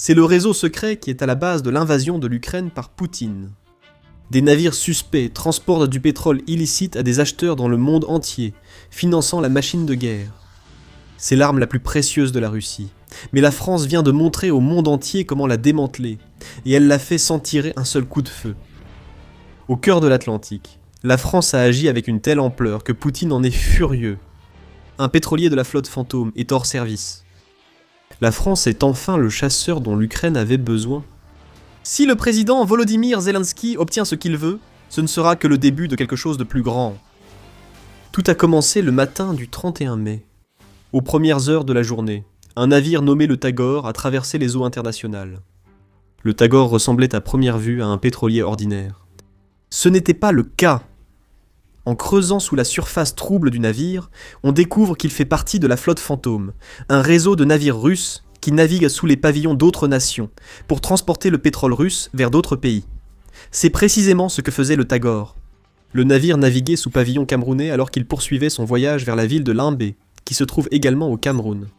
C'est le réseau secret qui est à la base de l'invasion de l'Ukraine par Poutine. Des navires suspects transportent du pétrole illicite à des acheteurs dans le monde entier, finançant la machine de guerre. C'est l'arme la plus précieuse de la Russie, mais la France vient de montrer au monde entier comment la démanteler, et elle l'a fait sans tirer un seul coup de feu. Au cœur de l'Atlantique, la France a agi avec une telle ampleur que Poutine en est furieux. Un pétrolier de la flotte fantôme est hors service. La France est enfin le chasseur dont l'Ukraine avait besoin. Si le président Volodymyr Zelensky obtient ce qu'il veut, ce ne sera que le début de quelque chose de plus grand. Tout a commencé le matin du 31 mai. Aux premières heures de la journée, un navire nommé le Tagor a traversé les eaux internationales. Le Tagor ressemblait à première vue à un pétrolier ordinaire. Ce n'était pas le cas. En creusant sous la surface trouble du navire, on découvre qu'il fait partie de la flotte fantôme, un réseau de navires russes qui naviguent sous les pavillons d'autres nations pour transporter le pétrole russe vers d'autres pays. C'est précisément ce que faisait le Tagor. Le navire naviguait sous pavillon camerounais alors qu'il poursuivait son voyage vers la ville de Limbé, qui se trouve également au Cameroun.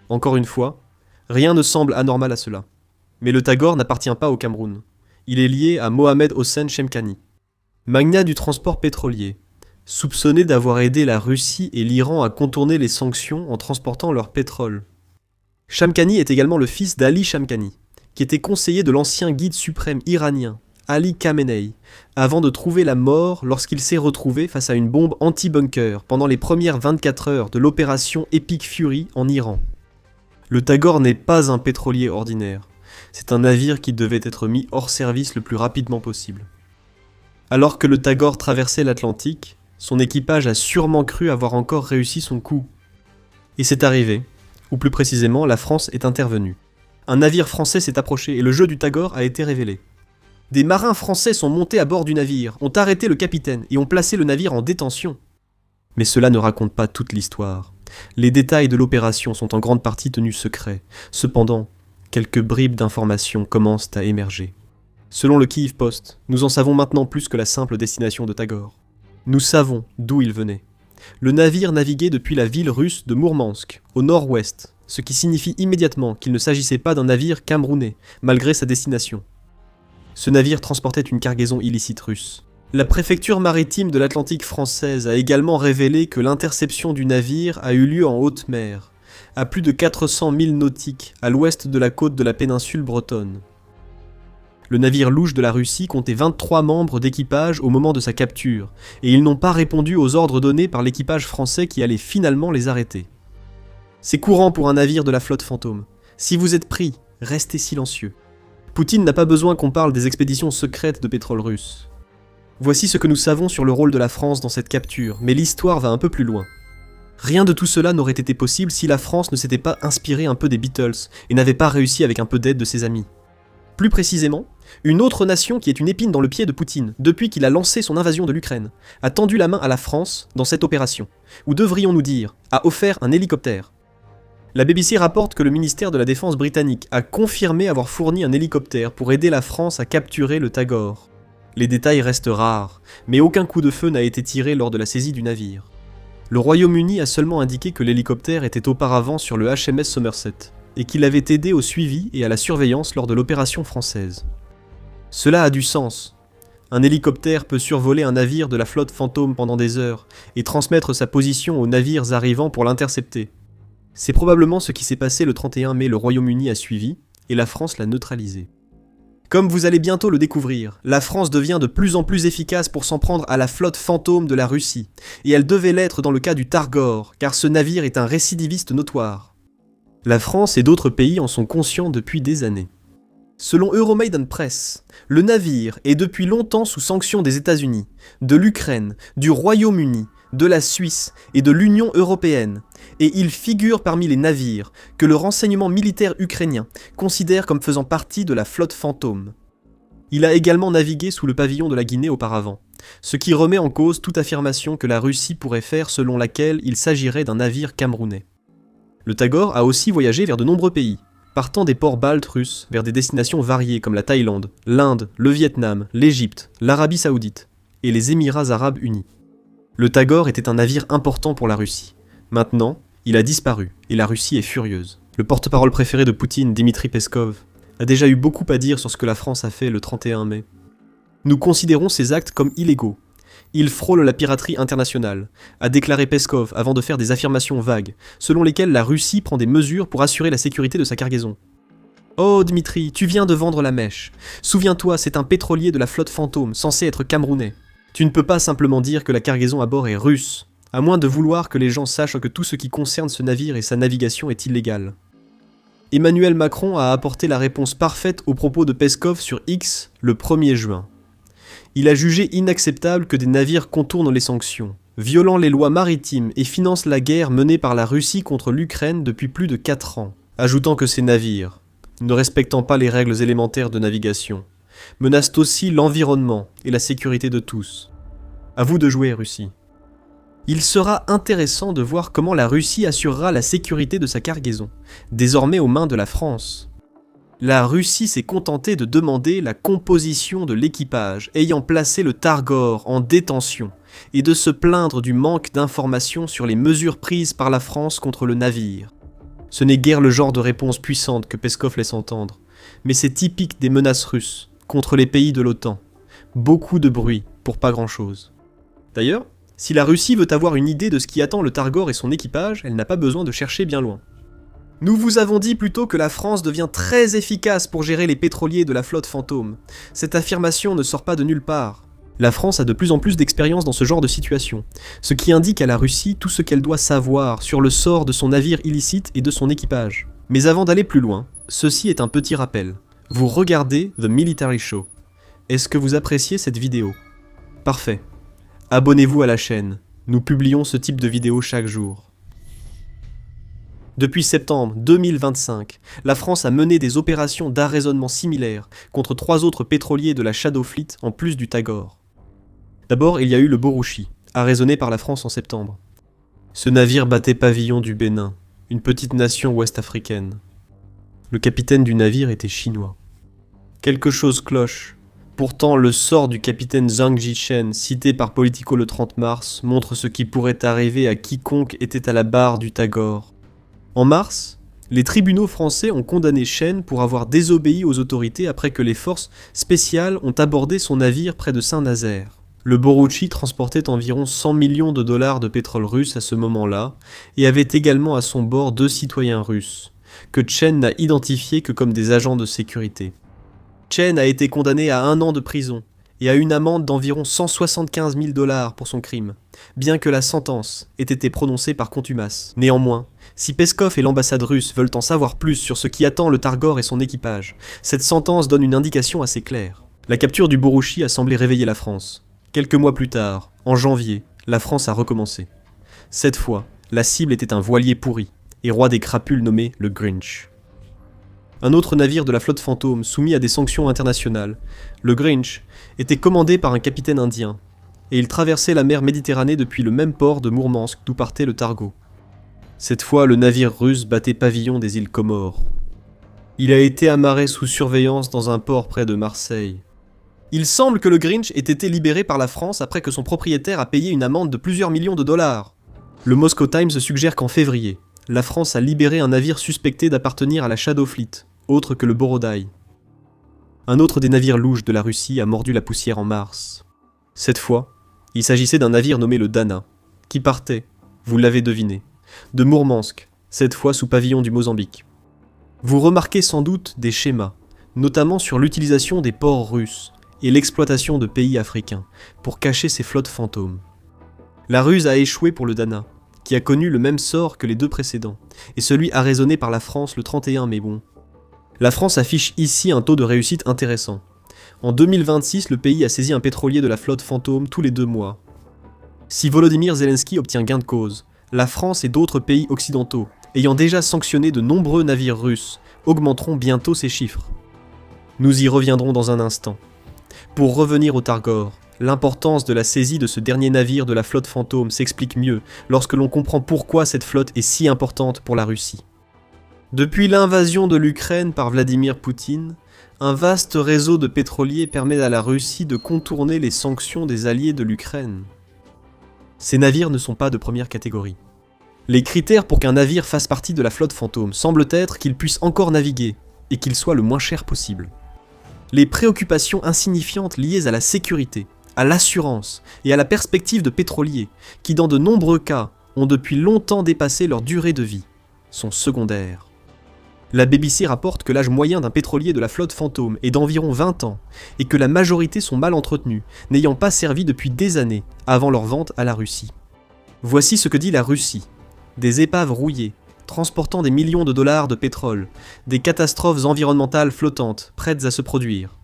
Encore une fois, rien ne semble anormal à cela. Mais le Tagor n'appartient pas au Cameroun. Il est lié à Mohamed Hossein Chemkani, magnat du transport pétrolier, soupçonné d'avoir aidé la Russie et l'Iran à contourner les sanctions en transportant leur pétrole. Chemkani est également le fils d'Ali Chemkani, qui était conseiller de l'ancien guide suprême iranien, Ali Khamenei, avant de trouver la mort lorsqu'il s'est retrouvé face à une bombe anti-bunker pendant les premières 24 heures de l'opération Epic Fury en Iran. Le Tagor n'est pas un pétrolier ordinaire, c'est un navire qui devait être mis hors service le plus rapidement possible. Alors que le Tagor traversait l'Atlantique, son équipage a sûrement cru avoir encore réussi son coup. Et c'est arrivé, ou plus précisément, la France est intervenue. Un navire français s'est approché et le jeu du Tagor a été révélé. Des marins français sont montés à bord du navire, ont arrêté le capitaine et ont placé le navire en détention. Mais cela ne raconte pas toute l'histoire. Les détails de l'opération sont en grande partie tenus secrets. Cependant, quelques bribes d'informations commencent à émerger. Selon le Kyiv Post, nous en savons maintenant plus que la simple destination de Tagor. Nous savons d'où il venait. Le navire naviguait depuis la ville russe de Mourmansk, au nord-ouest, ce qui signifie immédiatement qu'il ne s'agissait pas d'un navire camerounais, malgré sa destination. Ce navire transportait une cargaison illicite russe. La préfecture maritime de l'Atlantique française a également révélé que l'interception du navire a eu lieu en haute mer, à plus de 400 milles nautiques à l'ouest de la côte de la péninsule bretonne. Le navire louche de la Russie comptait 23 membres d'équipage au moment de sa capture, et ils n'ont pas répondu aux ordres donnés par l'équipage français qui allait finalement les arrêter. C'est courant pour un navire de la flotte fantôme. Si vous êtes pris, restez silencieux. Poutine n'a pas besoin qu'on parle des expéditions secrètes de pétrole russe. Voici ce que nous savons sur le rôle de la France dans cette capture, mais l'histoire va un peu plus loin. Rien de tout cela n'aurait été possible si la France ne s'était pas inspirée un peu des Beatles et n'avait pas réussi avec un peu d'aide de ses amis. Plus précisément, une autre nation qui est une épine dans le pied de Poutine depuis qu'il a lancé son invasion de l'Ukraine, a tendu la main à la France dans cette opération, ou devrions-nous dire, a offert un hélicoptère. La BBC rapporte que le ministère de la Défense britannique a confirmé avoir fourni un hélicoptère pour aider la France à capturer le Tagor. Les détails restent rares, mais aucun coup de feu n'a été tiré lors de la saisie du navire. Le Royaume-Uni a seulement indiqué que l'hélicoptère était auparavant sur le HMS Somerset, et qu'il avait aidé au suivi et à la surveillance lors de l'opération française. Cela a du sens. Un hélicoptère peut survoler un navire de la flotte fantôme pendant des heures, et transmettre sa position aux navires arrivant pour l'intercepter. C'est probablement ce qui s'est passé le 31 mai, le Royaume-Uni a suivi, et la France l'a neutralisé. Comme vous allez bientôt le découvrir, la France devient de plus en plus efficace pour s'en prendre à la flotte fantôme de la Russie, et elle devait l'être dans le cas du Tagor, car ce navire est un récidiviste notoire. La France et d'autres pays en sont conscients depuis des années. Selon Euromaidan Press, le navire est depuis longtemps sous sanction des États-Unis, de l'Ukraine, du Royaume-Uni, de la Suisse et de l'Union européenne, et il figure parmi les navires que le renseignement militaire ukrainien considère comme faisant partie de la flotte fantôme. Il a également navigué sous le pavillon de la Guinée auparavant, ce qui remet en cause toute affirmation que la Russie pourrait faire selon laquelle il s'agirait d'un navire camerounais. Le Tagor a aussi voyagé vers de nombreux pays, partant des ports baltes russes vers des destinations variées comme la Thaïlande, l'Inde, le Vietnam, l'Égypte, l'Arabie Saoudite et les Émirats Arabes Unis. Le Tagor était un navire important pour la Russie. Maintenant, il a disparu et la Russie est furieuse. Le porte-parole préféré de Poutine, Dmitri Peskov, a déjà eu beaucoup à dire sur ce que la France a fait le 31 mai. Nous considérons ces actes comme illégaux. Ils frôlent la piraterie internationale, a déclaré Peskov avant de faire des affirmations vagues, selon lesquelles la Russie prend des mesures pour assurer la sécurité de sa cargaison. Oh Dmitri, tu viens de vendre la mèche. Souviens-toi, c'est un pétrolier de la flotte fantôme, censé être camerounais. Tu ne peux pas simplement dire que la cargaison à bord est russe, à moins de vouloir que les gens sachent que tout ce qui concerne ce navire et sa navigation est illégal. Emmanuel Macron a apporté la réponse parfaite aux propos de Peskov sur X le 1er juin. Il a jugé inacceptable que des navires contournent les sanctions, violant les lois maritimes et financent la guerre menée par la Russie contre l'Ukraine depuis plus de 4 ans, ajoutant que ces navires, ne respectant pas les règles élémentaires de navigation, menacent aussi l'environnement et la sécurité de tous. À vous de jouer, Russie. Il sera intéressant de voir comment la Russie assurera la sécurité de sa cargaison, désormais aux mains de la France. La Russie s'est contentée de demander la composition de l'équipage ayant placé le Targor en détention et de se plaindre du manque d'informations sur les mesures prises par la France contre le navire. Ce n'est guère le genre de réponse puissante que Peskov laisse entendre, mais c'est typique des menaces russes contre les pays de l'OTAN. Beaucoup de bruit pour pas grand-chose. D'ailleurs, si la Russie veut avoir une idée de ce qui attend le Targor et son équipage, elle n'a pas besoin de chercher bien loin. Nous vous avons dit plutôt que la France devient très efficace pour gérer les pétroliers de la flotte fantôme. Cette affirmation ne sort pas de nulle part. La France a de plus en plus d'expérience dans ce genre de situation, ce qui indique à la Russie tout ce qu'elle doit savoir sur le sort de son navire illicite et de son équipage. Mais avant d'aller plus loin, ceci est un petit rappel. Vous regardez The Military Show. Est-ce que vous appréciez cette vidéo? Parfait. Abonnez-vous à la chaîne. Nous publions ce type de vidéos chaque jour. Depuis septembre 2025, la France a mené des opérations d'arraisonnement similaires contre 3 autres pétroliers de la Shadow Fleet en plus du Tagor. D'abord, il y a eu le Borouchi, arraisonné par la France en septembre. Ce navire battait pavillon du Bénin, une petite nation ouest-africaine. Le capitaine du navire était chinois. Quelque chose cloche. Pourtant, le sort du capitaine Zhang Jichen, cité par Politico le 30 mars, montre ce qui pourrait arriver à quiconque était à la barre du Tagor. En mars, les tribunaux français ont condamné Chen pour avoir désobéi aux autorités après que les forces spéciales ont abordé son navire près de Saint-Nazaire. Le Borouchi transportait environ 100 millions de dollars de pétrole russe à ce moment-là et avait également à son bord 2 citoyens russes, que Chen n'a identifiés que comme des agents de sécurité. Chen a été condamné à 1 an de prison et à une amende d'environ 175 000 dollars pour son crime, bien que la sentence ait été prononcée par contumace. Néanmoins, si Peskov et l'ambassade russe veulent en savoir plus sur ce qui attend le Targor et son équipage, cette sentence donne une indication assez claire. La capture du Borouchi a semblé réveiller la France. Quelques mois plus tard, en janvier, la France a recommencé. Cette fois, la cible était un voilier pourri et roi des crapules nommé le Grinch. Un autre navire de la flotte fantôme soumis à des sanctions internationales, le Grinch, était commandé par un capitaine indien, et il traversait la mer Méditerranée depuis le même port de Mourmansk d'où partait le Targo. Cette fois, le navire russe battait pavillon des îles Comores. Il a été amarré sous surveillance dans un port près de Marseille. Il semble que le Grinch ait été libéré par la France après que son propriétaire a payé une amende de plusieurs millions de dollars. Le Moscow Times suggère qu'en février, la France a libéré un navire suspecté d'appartenir à la Shadow Fleet, autre que le Borodai. Un autre des navires louches de la Russie a mordu la poussière en mars. Cette fois, il s'agissait d'un navire nommé le Dana, qui partait, vous l'avez deviné, de Mourmansk, cette fois sous pavillon du Mozambique. Vous remarquez sans doute des schémas, notamment sur l'utilisation des ports russes et l'exploitation de pays africains pour cacher ces flottes fantômes. La ruse a échoué pour le Dana, qui a connu le même sort que les 2 précédents, et celui arraisonné par la France le 31 mai bon. La France affiche ici un taux de réussite intéressant. En 2026, le pays a saisi un pétrolier de la flotte fantôme tous les 2 mois. Si Volodymyr Zelensky obtient gain de cause, la France et d'autres pays occidentaux, ayant déjà sanctionné de nombreux navires russes, augmenteront bientôt ces chiffres. Nous y reviendrons dans un instant. Pour revenir au Targor, l'importance de la saisie de ce dernier navire de la flotte fantôme s'explique mieux lorsque l'on comprend pourquoi cette flotte est si importante pour la Russie. Depuis l'invasion de l'Ukraine par Vladimir Poutine, un vaste réseau de pétroliers permet à la Russie de contourner les sanctions des alliés de l'Ukraine. Ces navires ne sont pas de première catégorie. Les critères pour qu'un navire fasse partie de la flotte fantôme semblent être qu'il puisse encore naviguer, et qu'il soit le moins cher possible. Les préoccupations insignifiantes liées à la sécurité, à l'assurance et à la perspective de pétroliers, qui dans de nombreux cas ont depuis longtemps dépassé leur durée de vie, sont secondaires. La BBC rapporte que l'âge moyen d'un pétrolier de la flotte fantôme est d'environ 20 ans, et que la majorité sont mal entretenus, n'ayant pas servi depuis des années avant leur vente à la Russie. Voici ce que dit la Russie. Des épaves rouillées, transportant des millions de dollars de pétrole, des catastrophes environnementales flottantes, prêtes à se produire.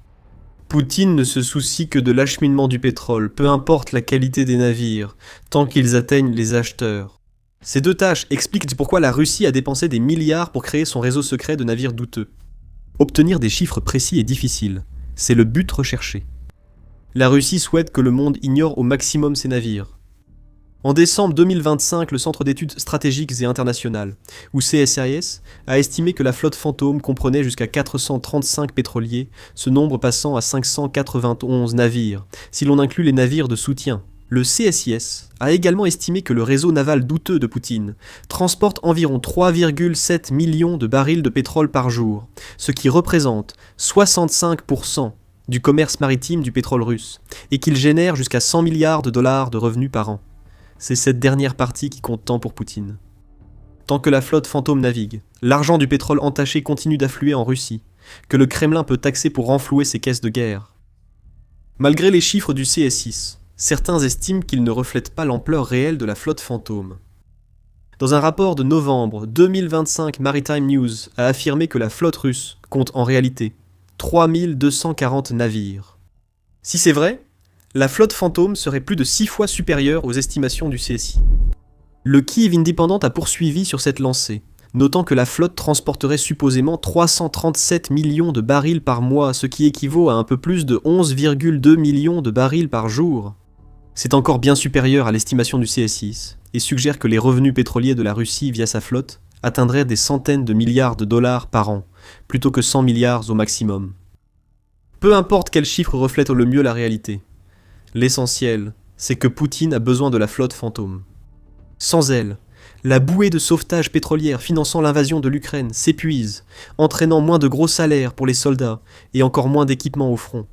Poutine ne se soucie que de l'acheminement du pétrole, peu importe la qualité des navires, tant qu'ils atteignent les acheteurs. Ces deux tâches expliquent pourquoi la Russie a dépensé des milliards pour créer son réseau secret de navires douteux. Obtenir des chiffres précis est difficile, c'est le but recherché. La Russie souhaite que le monde ignore au maximum ses navires. En décembre 2025, le Centre d'études stratégiques et internationales, ou CSIS, a estimé que la flotte fantôme comprenait jusqu'à 435 pétroliers, ce nombre passant à 591 navires, si l'on inclut les navires de soutien. Le CSIS a également estimé que le réseau naval douteux de Poutine transporte environ 3,7 millions de barils de pétrole par jour, ce qui représente 65% du commerce maritime du pétrole russe, et qu'il génère jusqu'à 100 milliards de dollars de revenus par an. C'est cette dernière partie qui compte tant pour Poutine. Tant que la flotte fantôme navigue, l'argent du pétrole entaché continue d'affluer en Russie, que le Kremlin peut taxer pour renflouer ses caisses de guerre. Malgré les chiffres du CSIS, certains estiment qu'ils ne reflètent pas l'ampleur réelle de la flotte fantôme. Dans un rapport de novembre 2025, Maritime News a affirmé que la flotte russe compte en réalité 3240 navires. Si c'est vrai, la flotte fantôme serait plus de 6 fois supérieure aux estimations du CSI. Le Kyiv Independent a poursuivi sur cette lancée, notant que la flotte transporterait supposément 337 millions de barils par mois, ce qui équivaut à un peu plus de 11,2 millions de barils par jour. C'est encore bien supérieur à l'estimation du CSIS, et suggère que les revenus pétroliers de la Russie via sa flotte atteindraient des centaines de milliards de dollars par an, plutôt que 100 milliards au maximum. Peu importe quel chiffre reflète le mieux la réalité. L'essentiel, c'est que Poutine a besoin de la flotte fantôme. Sans elle, la bouée de sauvetage pétrolière finançant l'invasion de l'Ukraine s'épuise, entraînant moins de gros salaires pour les soldats et encore moins d'équipements au front.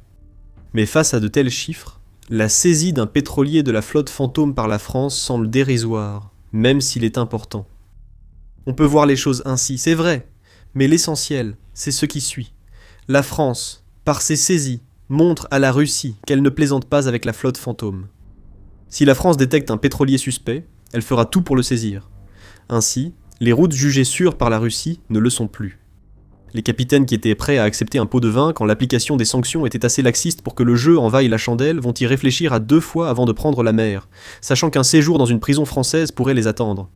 Mais face à de tels chiffres, la saisie d'un pétrolier de la flotte fantôme par la France semble dérisoire, même s'il est important. On peut voir les choses ainsi, c'est vrai, mais l'essentiel, c'est ce qui suit. La France, par ses saisies, montre à la Russie qu'elle ne plaisante pas avec la flotte fantôme. Si la France détecte un pétrolier suspect, elle fera tout pour le saisir. Ainsi, les routes jugées sûres par la Russie ne le sont plus. Les capitaines qui étaient prêts à accepter un pot de vin quand l'application des sanctions était assez laxiste pour que le jeu envahisse la chandelle vont y réfléchir à 2 fois avant de prendre la mer, sachant qu'un séjour dans une prison française pourrait les attendre.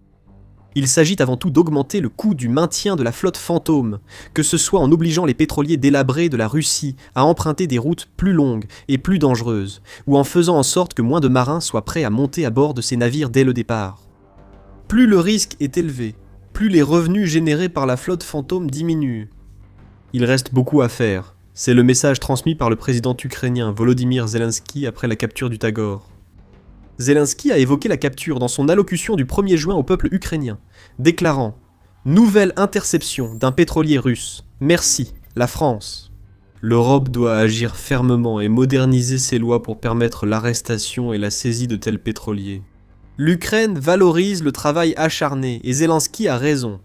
Il s'agit avant tout d'augmenter le coût du maintien de la flotte fantôme, que ce soit en obligeant les pétroliers délabrés de la Russie à emprunter des routes plus longues et plus dangereuses, ou en faisant en sorte que moins de marins soient prêts à monter à bord de ces navires dès le départ. Plus le risque est élevé, plus les revenus générés par la flotte fantôme diminuent. Il reste beaucoup à faire, c'est le message transmis par le président ukrainien Volodymyr Zelensky après la capture du Tagor. Zelensky a évoqué la capture dans son allocution du 1er juin au peuple ukrainien, déclarant « Nouvelle interception d'un pétrolier russe. Merci, la France ». L'Europe doit agir fermement et moderniser ses lois pour permettre l'arrestation et la saisie de tels pétroliers. L'Ukraine valorise le travail acharné et Zelensky a raison.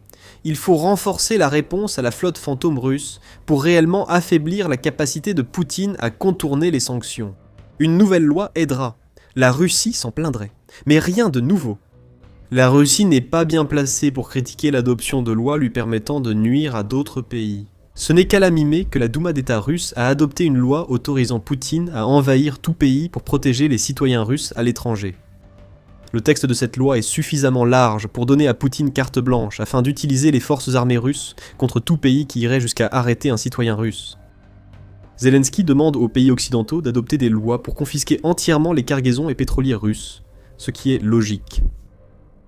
Il faut renforcer la réponse à la flotte fantôme russe pour réellement affaiblir la capacité de Poutine à contourner les sanctions. Une nouvelle loi aidera. La Russie s'en plaindrait, mais rien de nouveau. La Russie n'est pas bien placée pour critiquer l'adoption de lois lui permettant de nuire à d'autres pays. Ce n'est qu'à la mi-mai que la Douma d'État russe a adopté une loi autorisant Poutine à envahir tout pays pour protéger les citoyens russes à l'étranger. Le texte de cette loi est suffisamment large pour donner à Poutine carte blanche afin d'utiliser les forces armées russes contre tout pays qui irait jusqu'à arrêter un citoyen russe. Zelensky demande aux pays occidentaux d'adopter des lois pour confisquer entièrement les cargaisons et pétroliers russes, ce qui est logique.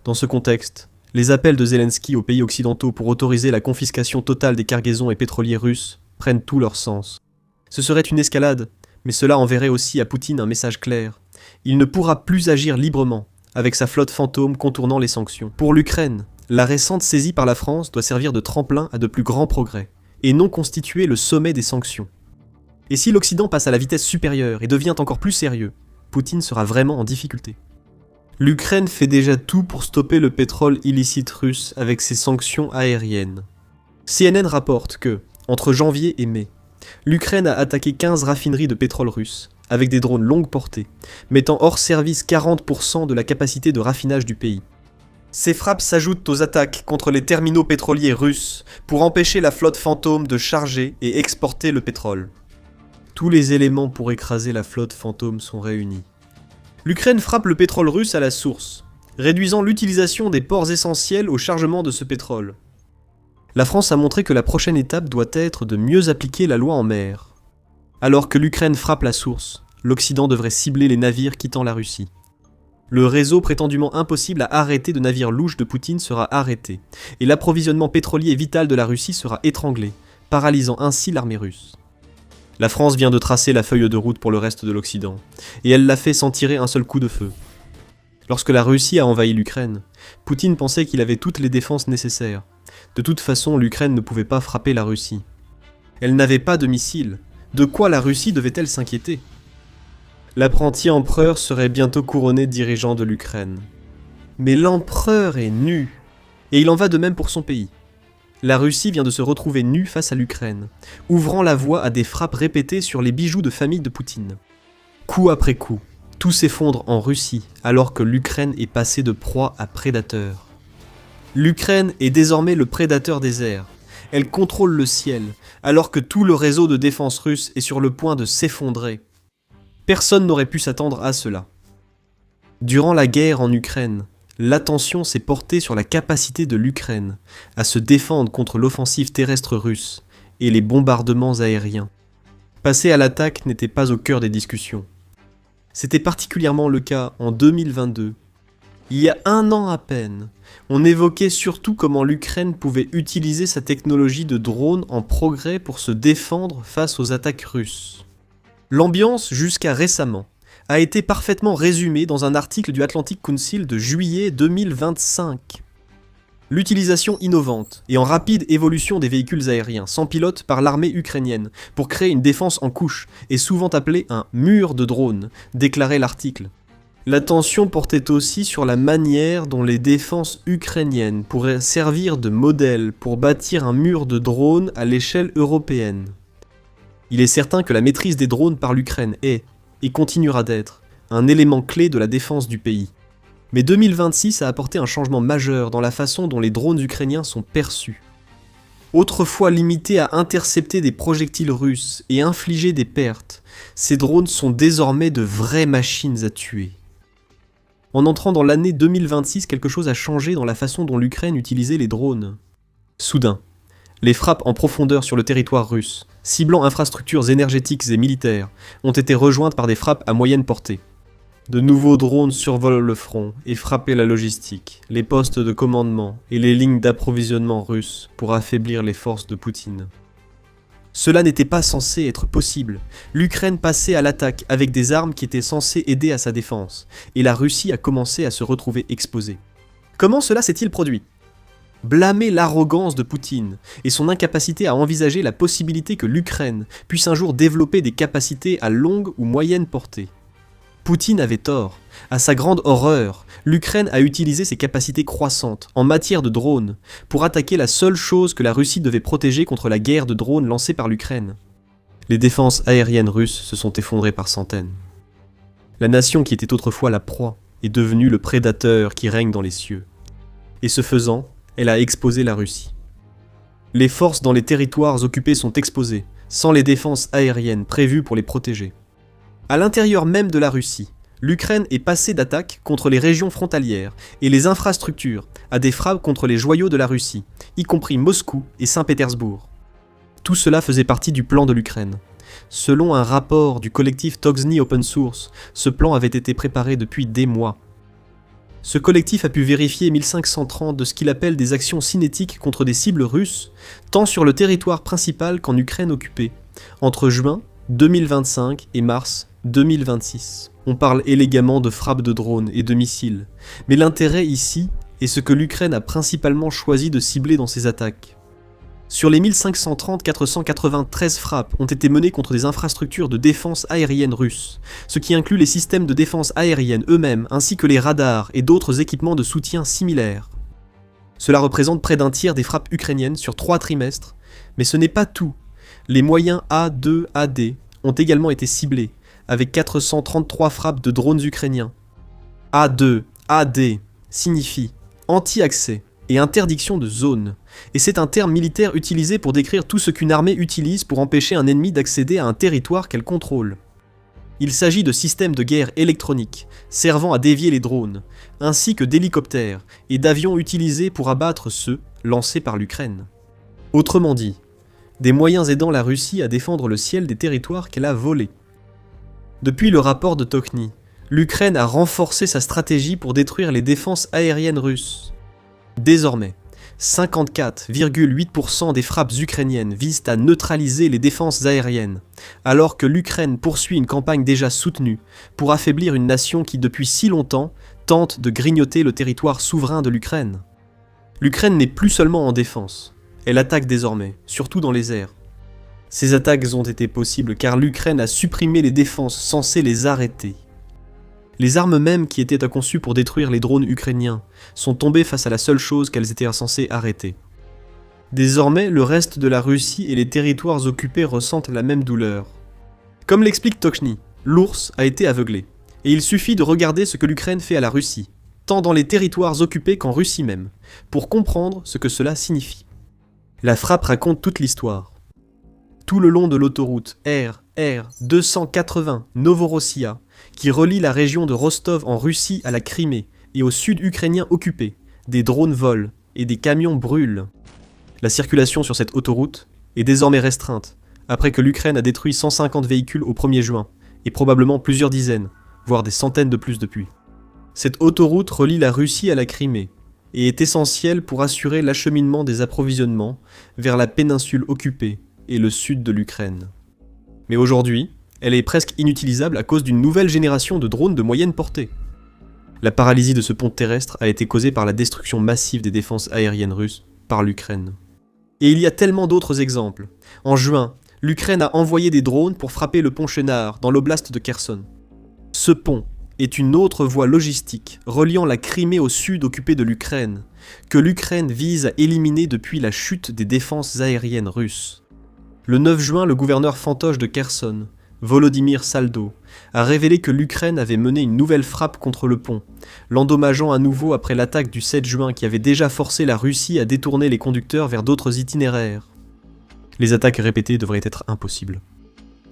Dans ce contexte, les appels de Zelensky aux pays occidentaux pour autoriser la confiscation totale des cargaisons et pétroliers russes prennent tout leur sens. Ce serait une escalade, mais cela enverrait aussi à Poutine un message clair. Il ne pourra plus agir librement, avec sa flotte fantôme contournant les sanctions. Pour l'Ukraine, la récente saisie par la France doit servir de tremplin à de plus grands progrès, et non constituer le sommet des sanctions. Et si l'Occident passe à la vitesse supérieure et devient encore plus sérieux, Poutine sera vraiment en difficulté. L'Ukraine fait déjà tout pour stopper le pétrole illicite russe avec ses sanctions aériennes. CNN rapporte que, entre janvier et mai, l'Ukraine a attaqué 15 raffineries de pétrole russe, avec des drones longue portée, mettant hors service 40% de la capacité de raffinage du pays. Ces frappes s'ajoutent aux attaques contre les terminaux pétroliers russes pour empêcher la flotte fantôme de charger et exporter le pétrole. Tous les éléments pour écraser la flotte fantôme sont réunis. L'Ukraine frappe le pétrole russe à la source, réduisant l'utilisation des ports essentiels au chargement de ce pétrole. La France a montré que la prochaine étape doit être de mieux appliquer la loi en mer. Alors que l'Ukraine frappe la source, l'Occident devrait cibler les navires quittant la Russie. Le réseau prétendument impossible à arrêter de navires louches de Poutine sera arrêté, et l'approvisionnement pétrolier vital de la Russie sera étranglé, paralysant ainsi l'armée russe. La France vient de tracer la feuille de route pour le reste de l'Occident, et elle l'a fait sans tirer un seul coup de feu. Lorsque la Russie a envahi l'Ukraine, Poutine pensait qu'il avait toutes les défenses nécessaires. De toute façon, l'Ukraine ne pouvait pas frapper la Russie. Elle n'avait pas de missiles. De quoi la Russie devait-elle s'inquiéter ? L'apprenti empereur serait bientôt couronné dirigeant de l'Ukraine. Mais l'empereur est nu, et il en va de même pour son pays. La Russie vient de se retrouver nue face à l'Ukraine, ouvrant la voie à des frappes répétées sur les bijoux de famille de Poutine. Coup après coup, tout s'effondre en Russie, alors que l'Ukraine est passée de proie à prédateur. L'Ukraine est désormais le prédateur des airs. Elle contrôle le ciel, alors que tout le réseau de défense russe est sur le point de s'effondrer. Personne n'aurait pu s'attendre à cela. Durant la guerre en Ukraine, l'attention s'est portée sur la capacité de l'Ukraine à se défendre contre l'offensive terrestre russe et les bombardements aériens. Passer à l'attaque n'était pas au cœur des discussions. C'était particulièrement le cas en 2022. Il y a un an à peine, on évoquait surtout comment l'Ukraine pouvait utiliser sa technologie de drone en progrès pour se défendre face aux attaques russes. L'ambiance, jusqu'à récemment, a été parfaitement résumée dans un article du Atlantic Council de juillet 2025. L'utilisation innovante et en rapide évolution des véhicules aériens sans pilote par l'armée ukrainienne pour créer une défense en couche est souvent appelée un « mur de drones », déclarait l'article. L'attention portait aussi sur la manière dont les défenses ukrainiennes pourraient servir de modèle pour bâtir un mur de drones à l'échelle européenne. Il est certain que la maîtrise des drones par l'Ukraine est, et continuera d'être, un élément clé de la défense du pays. Mais 2026 a apporté un changement majeur dans la façon dont les drones ukrainiens sont perçus. Autrefois limités à intercepter des projectiles russes et infliger des pertes, ces drones sont désormais de vraies machines à tuer. En entrant dans l'année 2026, quelque chose a changé dans la façon dont l'Ukraine utilisait les drones. Soudain, les frappes en profondeur sur le territoire russe, ciblant infrastructures énergétiques et militaires, ont été rejointes par des frappes à moyenne portée. De nouveaux drones survolent le front et frappent la logistique, les postes de commandement et les lignes d'approvisionnement russes pour affaiblir les forces de Poutine. Cela n'était pas censé être possible. L'Ukraine passait à l'attaque avec des armes qui étaient censées aider à sa défense, et la Russie a commencé à se retrouver exposée. Comment cela s'est-il produit ? Blâmer l'arrogance de Poutine et son incapacité à envisager la possibilité que l'Ukraine puisse un jour développer des capacités à longue ou moyenne portée. Poutine avait tort. À sa grande horreur, l'Ukraine a utilisé ses capacités croissantes en matière de drones pour attaquer la seule chose que la Russie devait protéger contre la guerre de drones lancée par l'Ukraine. Les défenses aériennes russes se sont effondrées par centaines. La nation qui était autrefois la proie est devenue le prédateur qui règne dans les cieux. Et ce faisant, elle a exposé la Russie. Les forces dans les territoires occupés sont exposées, sans les défenses aériennes prévues pour les protéger. À l'intérieur même de la Russie, l'Ukraine est passée d'attaques contre les régions frontalières et les infrastructures à des frappes contre les joyaux de la Russie, y compris Moscou et Saint-Pétersbourg. Tout cela faisait partie du plan de l'Ukraine. Selon un rapport du collectif Toxny Open Source, ce plan avait été préparé depuis des mois. Ce collectif a pu vérifier 1530 de ce qu'il appelle des actions cinétiques contre des cibles russes, tant sur le territoire principal qu'en Ukraine occupée, entre juin 2025 et mars 2026. On parle élégamment de frappes de drones et de missiles, mais l'intérêt ici est ce que l'Ukraine a principalement choisi de cibler dans ses attaques. Sur les 493 frappes ont été menées contre des infrastructures de défense aérienne russes, ce qui inclut les systèmes de défense aérienne eux-mêmes ainsi que les radars et d'autres équipements de soutien similaires. Cela représente près d'un tiers des frappes ukrainiennes sur 3 trimestres, mais ce n'est pas tout. Les moyens A2AD ont également été ciblés, avec 433 frappes de drones ukrainiens. A2AD signifie anti-accès et interdiction de zone, et c'est un terme militaire utilisé pour décrire tout ce qu'une armée utilise pour empêcher un ennemi d'accéder à un territoire qu'elle contrôle. Il s'agit de systèmes de guerre électroniques, servant à dévier les drones, ainsi que d'hélicoptères et d'avions utilisés pour abattre ceux lancés par l'Ukraine. Autrement dit, des moyens aidant la Russie à défendre le ciel des territoires qu'elle a volés. Depuis le rapport de Tokhny, l'Ukraine a renforcé sa stratégie pour détruire les défenses aériennes russes. Désormais, 54,8% des frappes ukrainiennes visent à neutraliser les défenses aériennes, alors que l'Ukraine poursuit une campagne déjà soutenue pour affaiblir une nation qui depuis si longtemps tente de grignoter le territoire souverain de l'Ukraine. L'Ukraine n'est plus seulement en défense, elle attaque désormais, surtout dans les airs. Ces attaques ont été possibles car l'Ukraine a supprimé les défenses censées les arrêter. Les armes mêmes qui étaient conçues pour détruire les drones ukrainiens sont tombées face à la seule chose qu'elles étaient censées arrêter. Désormais, le reste de la Russie et les territoires occupés ressentent la même douleur. Comme l'explique Tokhny, l'ours a été aveuglé, et il suffit de regarder ce que l'Ukraine fait à la Russie, tant dans les territoires occupés qu'en Russie même, pour comprendre ce que cela signifie. La frappe raconte toute l'histoire. Tout le long de l'autoroute RR 280 Novorossia, qui relie la région de Rostov en Russie à la Crimée et au sud ukrainien occupé, des drones volent et des camions brûlent. La circulation sur cette autoroute est désormais restreinte, après que l'Ukraine a détruit 150 véhicules au 1er juin, et probablement plusieurs dizaines, voire des centaines de plus depuis. Cette autoroute relie la Russie à la Crimée, et est essentielle pour assurer l'acheminement des approvisionnements vers la péninsule occupée et le sud de l'Ukraine. Mais aujourd'hui, elle est presque inutilisable à cause d'une nouvelle génération de drones de moyenne portée. La paralysie de ce pont terrestre a été causée par la destruction massive des défenses aériennes russes par l'Ukraine. Et il y a tellement d'autres exemples. En juin, l'Ukraine a envoyé des drones pour frapper le pont Chenard dans l'oblast de Kherson. Ce pont est une autre voie logistique reliant la Crimée au sud occupé de l'Ukraine, que l'Ukraine vise à éliminer depuis la chute des défenses aériennes russes. Le 9 juin, le gouverneur fantoche de Kherson, Volodymyr Saldo, a révélé que l'Ukraine avait mené une nouvelle frappe contre le pont, l'endommageant à nouveau après l'attaque du 7 juin qui avait déjà forcé la Russie à détourner les conducteurs vers d'autres itinéraires. Les attaques répétées devraient être impossibles.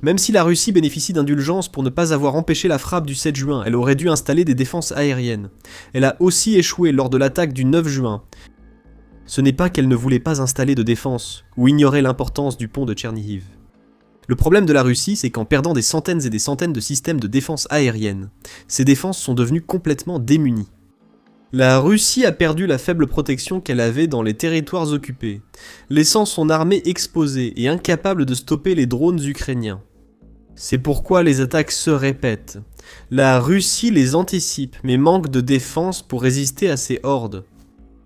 Même si la Russie bénéficie d'indulgence pour ne pas avoir empêché la frappe du 7 juin, elle aurait dû installer des défenses aériennes. Elle a aussi échoué lors de l'attaque du 9 juin. Ce n'est pas qu'elle ne voulait pas installer de défense, ou ignorer l'importance du pont de Tchernihiv. Le problème de la Russie, c'est qu'en perdant des centaines et des centaines de systèmes de défense aérienne, ces défenses sont devenues complètement démunies. La Russie a perdu la faible protection qu'elle avait dans les territoires occupés, laissant son armée exposée et incapable de stopper les drones ukrainiens. C'est pourquoi les attaques se répètent. La Russie les anticipe, mais manque de défense pour résister à ces hordes.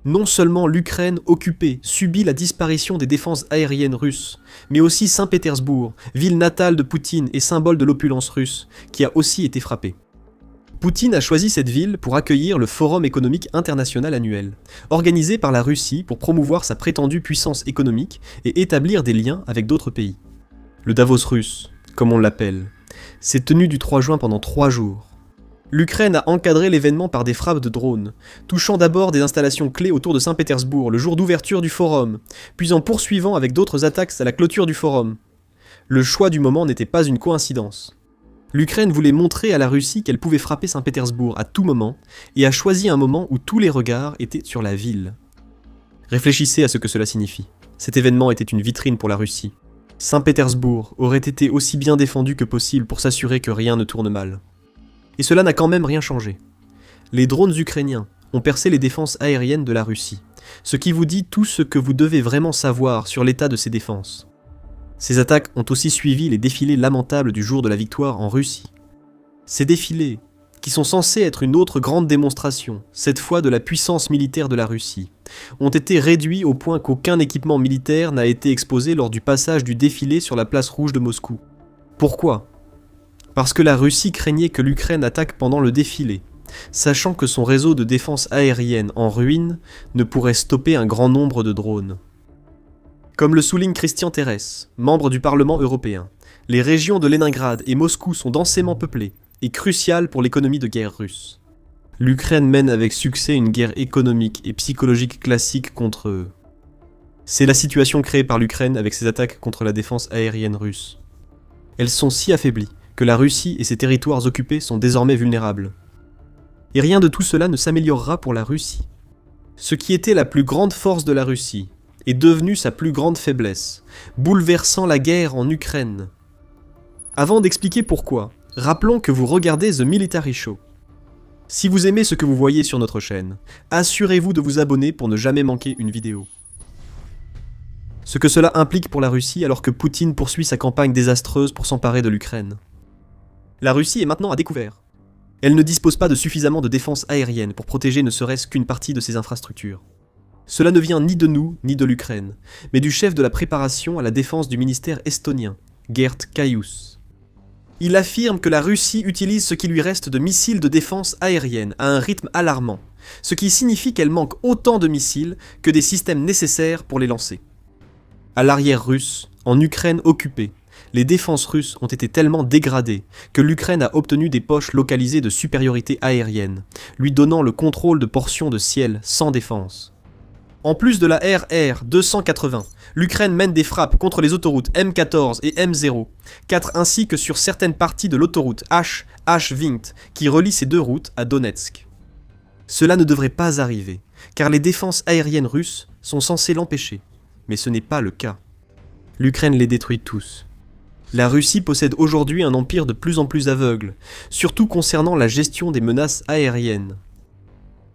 Non seulement l'Ukraine occupée subit la disparition des défenses aériennes russes, mais aussi Saint-Pétersbourg, ville natale de Poutine et symbole de l'opulence russe, qui a aussi été frappée. Poutine a choisi cette ville pour accueillir le Forum économique international annuel, organisé par la Russie pour promouvoir sa prétendue puissance économique et établir des liens avec d'autres pays. Le Davos russe, comme on l'appelle, s'est tenu du 3 juin pendant 3 jours. L'Ukraine a encadré l'événement par des frappes de drones, touchant d'abord des installations clés autour de Saint-Pétersbourg le jour d'ouverture du forum, puis en poursuivant avec d'autres attaques à la clôture du forum. Le choix du moment n'était pas une coïncidence. L'Ukraine voulait montrer à la Russie qu'elle pouvait frapper Saint-Pétersbourg à tout moment, et a choisi un moment où tous les regards étaient sur la ville. Réfléchissez à ce que cela signifie. Cet événement était une vitrine pour la Russie. Saint-Pétersbourg aurait été aussi bien défendu que possible pour s'assurer que rien ne tourne mal. Et cela n'a quand même rien changé. Les drones ukrainiens ont percé les défenses aériennes de la Russie, ce qui vous dit tout ce que vous devez vraiment savoir sur l'état de ces défenses. Ces attaques ont aussi suivi les défilés lamentables du jour de la victoire en Russie. Ces défilés, qui sont censés être une autre grande démonstration, cette fois de la puissance militaire de la Russie, ont été réduits au point qu'aucun équipement militaire n'a été exposé lors du passage du défilé sur la place rouge de Moscou. Pourquoi ? Parce que la Russie craignait que l'Ukraine attaque pendant le défilé, sachant que son réseau de défense aérienne en ruine ne pourrait stopper un grand nombre de drones. Comme le souligne Christian Terès, membre du Parlement européen, les régions de Leningrad et Moscou sont densément peuplées et cruciales pour l'économie de guerre russe. L'Ukraine mène avec succès une guerre économique et psychologique classique contre eux. C'est la situation créée par l'Ukraine avec ses attaques contre la défense aérienne russe. Elles sont si affaiblies que la Russie et ses territoires occupés sont désormais vulnérables. Et rien de tout cela ne s'améliorera pour la Russie. Ce qui était la plus grande force de la Russie est devenu sa plus grande faiblesse, bouleversant la guerre en Ukraine. Avant d'expliquer pourquoi, rappelons que vous regardez The Military Show. Si vous aimez ce que vous voyez sur notre chaîne, assurez-vous de vous abonner pour ne jamais manquer une vidéo. Ce que cela implique pour la Russie alors que Poutine poursuit sa campagne désastreuse pour s'emparer de l'Ukraine. La Russie est maintenant à découvert. Elle ne dispose pas de suffisamment de défense aérienne pour protéger ne serait-ce qu'une partie de ses infrastructures. Cela ne vient ni de nous, ni de l'Ukraine, mais du chef de la préparation à la défense du ministère estonien, Gert Kaius. Il affirme que la Russie utilise ce qui lui reste de missiles de défense aérienne à un rythme alarmant, ce qui signifie qu'elle manque autant de missiles que des systèmes nécessaires pour les lancer. À l'arrière russe, en Ukraine occupée, les défenses russes ont été tellement dégradées que l'Ukraine a obtenu des poches localisées de supériorité aérienne, lui donnant le contrôle de portions de ciel sans défense. En plus de la RR-280, l'Ukraine mène des frappes contre les autoroutes M14 et M0, ainsi que sur certaines parties de l'autoroute H20 qui relie ces deux routes à Donetsk. Cela ne devrait pas arriver, car les défenses aériennes russes sont censées l'empêcher, mais ce n'est pas le cas. L'Ukraine les détruit tous. La Russie possède aujourd'hui un empire de plus en plus aveugle, surtout concernant la gestion des menaces aériennes.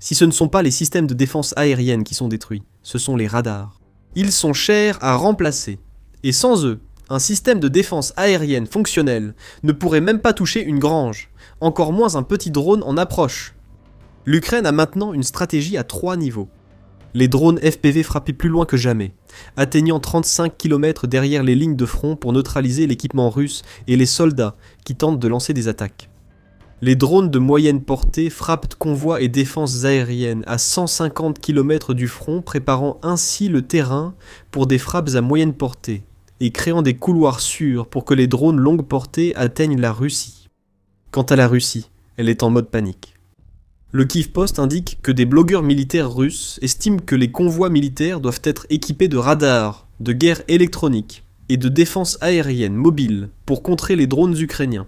Si ce ne sont pas les systèmes de défense aérienne qui sont détruits, ce sont les radars. Ils sont chers à remplacer, et sans eux, un système de défense aérienne fonctionnel ne pourrait même pas toucher une grange, encore moins un petit drone en approche. L'Ukraine a maintenant une stratégie à 3 niveaux. Les drones FPV frappaient plus loin que jamais, atteignant 35 km derrière les lignes de front pour neutraliser l'équipement russe et les soldats qui tentent de lancer des attaques. Les drones de moyenne portée frappent convois et défenses aériennes à 150 km du front, préparant ainsi le terrain pour des frappes à moyenne portée, et créant des couloirs sûrs pour que les drones longue portée atteignent la Russie. Quant à la Russie, elle est en mode panique. Le Kyiv Post indique que des blogueurs militaires russes estiment que les convois militaires doivent être équipés de radars, de guerre électronique et de défense aérienne mobile pour contrer les drones ukrainiens.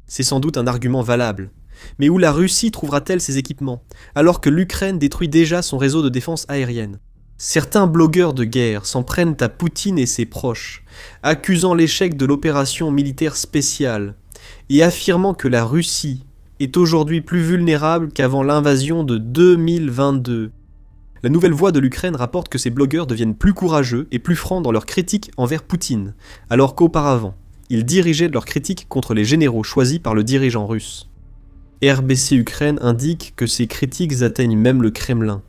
C'est sans doute un argument valable, mais où la Russie trouvera-t-elle ces équipements, alors que l'Ukraine détruit déjà son réseau de défense aérienne ? Certains blogueurs de guerre s'en prennent à Poutine et ses proches, accusant l'échec de l'opération militaire spéciale, et affirmant que la Russie est aujourd'hui plus vulnérable qu'avant l'invasion de 2022. La nouvelle voix de l'Ukraine rapporte que ces blogueurs deviennent plus courageux et plus francs dans leurs critiques envers Poutine, alors qu'auparavant, ils dirigeaient leurs critiques contre les généraux choisis par le dirigeant russe. RBC Ukraine indique que ces critiques atteignent même le Kremlin,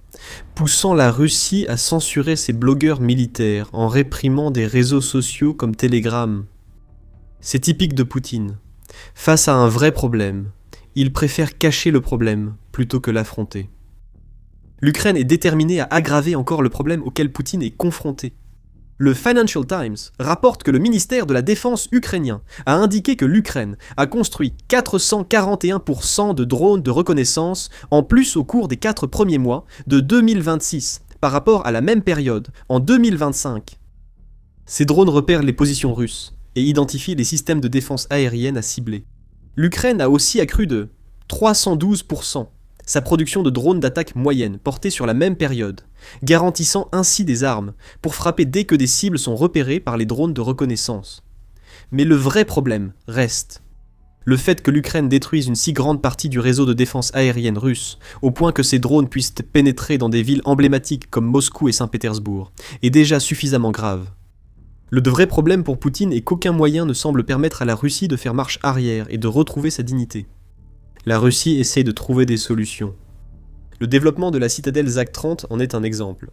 poussant la Russie à censurer ses blogueurs militaires en réprimant des réseaux sociaux comme Telegram. C'est typique de Poutine. Face à un vrai problème, il préfère cacher le problème plutôt que l'affronter. L'Ukraine est déterminée à aggraver encore le problème auquel Poutine est confronté. Le Financial Times rapporte que le ministère de la Défense ukrainien a indiqué que l'Ukraine a construit 441% de drones de reconnaissance en plus au cours des 4 premiers mois de 2026 par rapport à la même période en 2025. Ces drones repèrent les positions russes et identifient les systèmes de défense aérienne à cibler. L'Ukraine a aussi accru de 312% sa production de drones d'attaque moyenne portée sur la même période, garantissant ainsi des armes pour frapper dès que des cibles sont repérées par les drones de reconnaissance. Mais le vrai problème reste. Le fait que l'Ukraine détruise une si grande partie du réseau de défense aérienne russe, au point que ces drones puissent pénétrer dans des villes emblématiques comme Moscou et Saint-Pétersbourg, est déjà suffisamment grave. Le vrai problème pour Poutine est qu'aucun moyen ne semble permettre à la Russie de faire marche arrière et de retrouver sa dignité. La Russie essaye de trouver des solutions. Le développement de la citadelle ZAC-30 en est un exemple.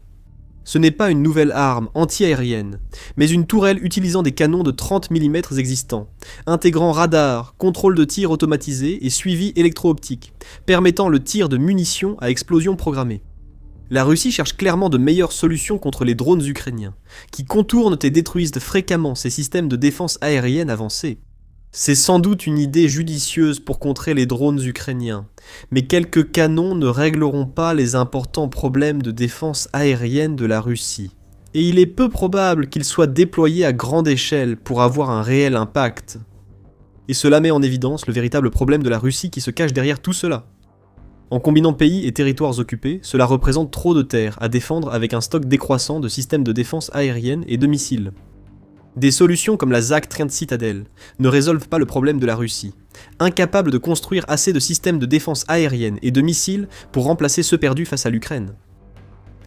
Ce n'est pas une nouvelle arme anti-aérienne, mais une tourelle utilisant des canons de 30 mm existants, intégrant radar, contrôle de tir automatisé et suivi électro-optique, permettant le tir de munitions à explosion programmée. La Russie cherche clairement de meilleures solutions contre les drones ukrainiens, qui contournent et détruisent fréquemment ces systèmes de défense aérienne avancés. C'est sans doute une idée judicieuse pour contrer les drones ukrainiens, mais quelques canons ne régleront pas les importants problèmes de défense aérienne de la Russie. Et il est peu probable qu'ils soient déployés à grande échelle pour avoir un réel impact. Et cela met en évidence le véritable problème de la Russie qui se cache derrière tout cela. En combinant pays et territoires occupés, cela représente trop de terres à défendre avec un stock décroissant de systèmes de défense aérienne et de missiles. Des solutions comme la ZAC-30 Citadel ne résolvent pas le problème de la Russie, incapable de construire assez de systèmes de défense aérienne et de missiles pour remplacer ceux perdus face à l'Ukraine.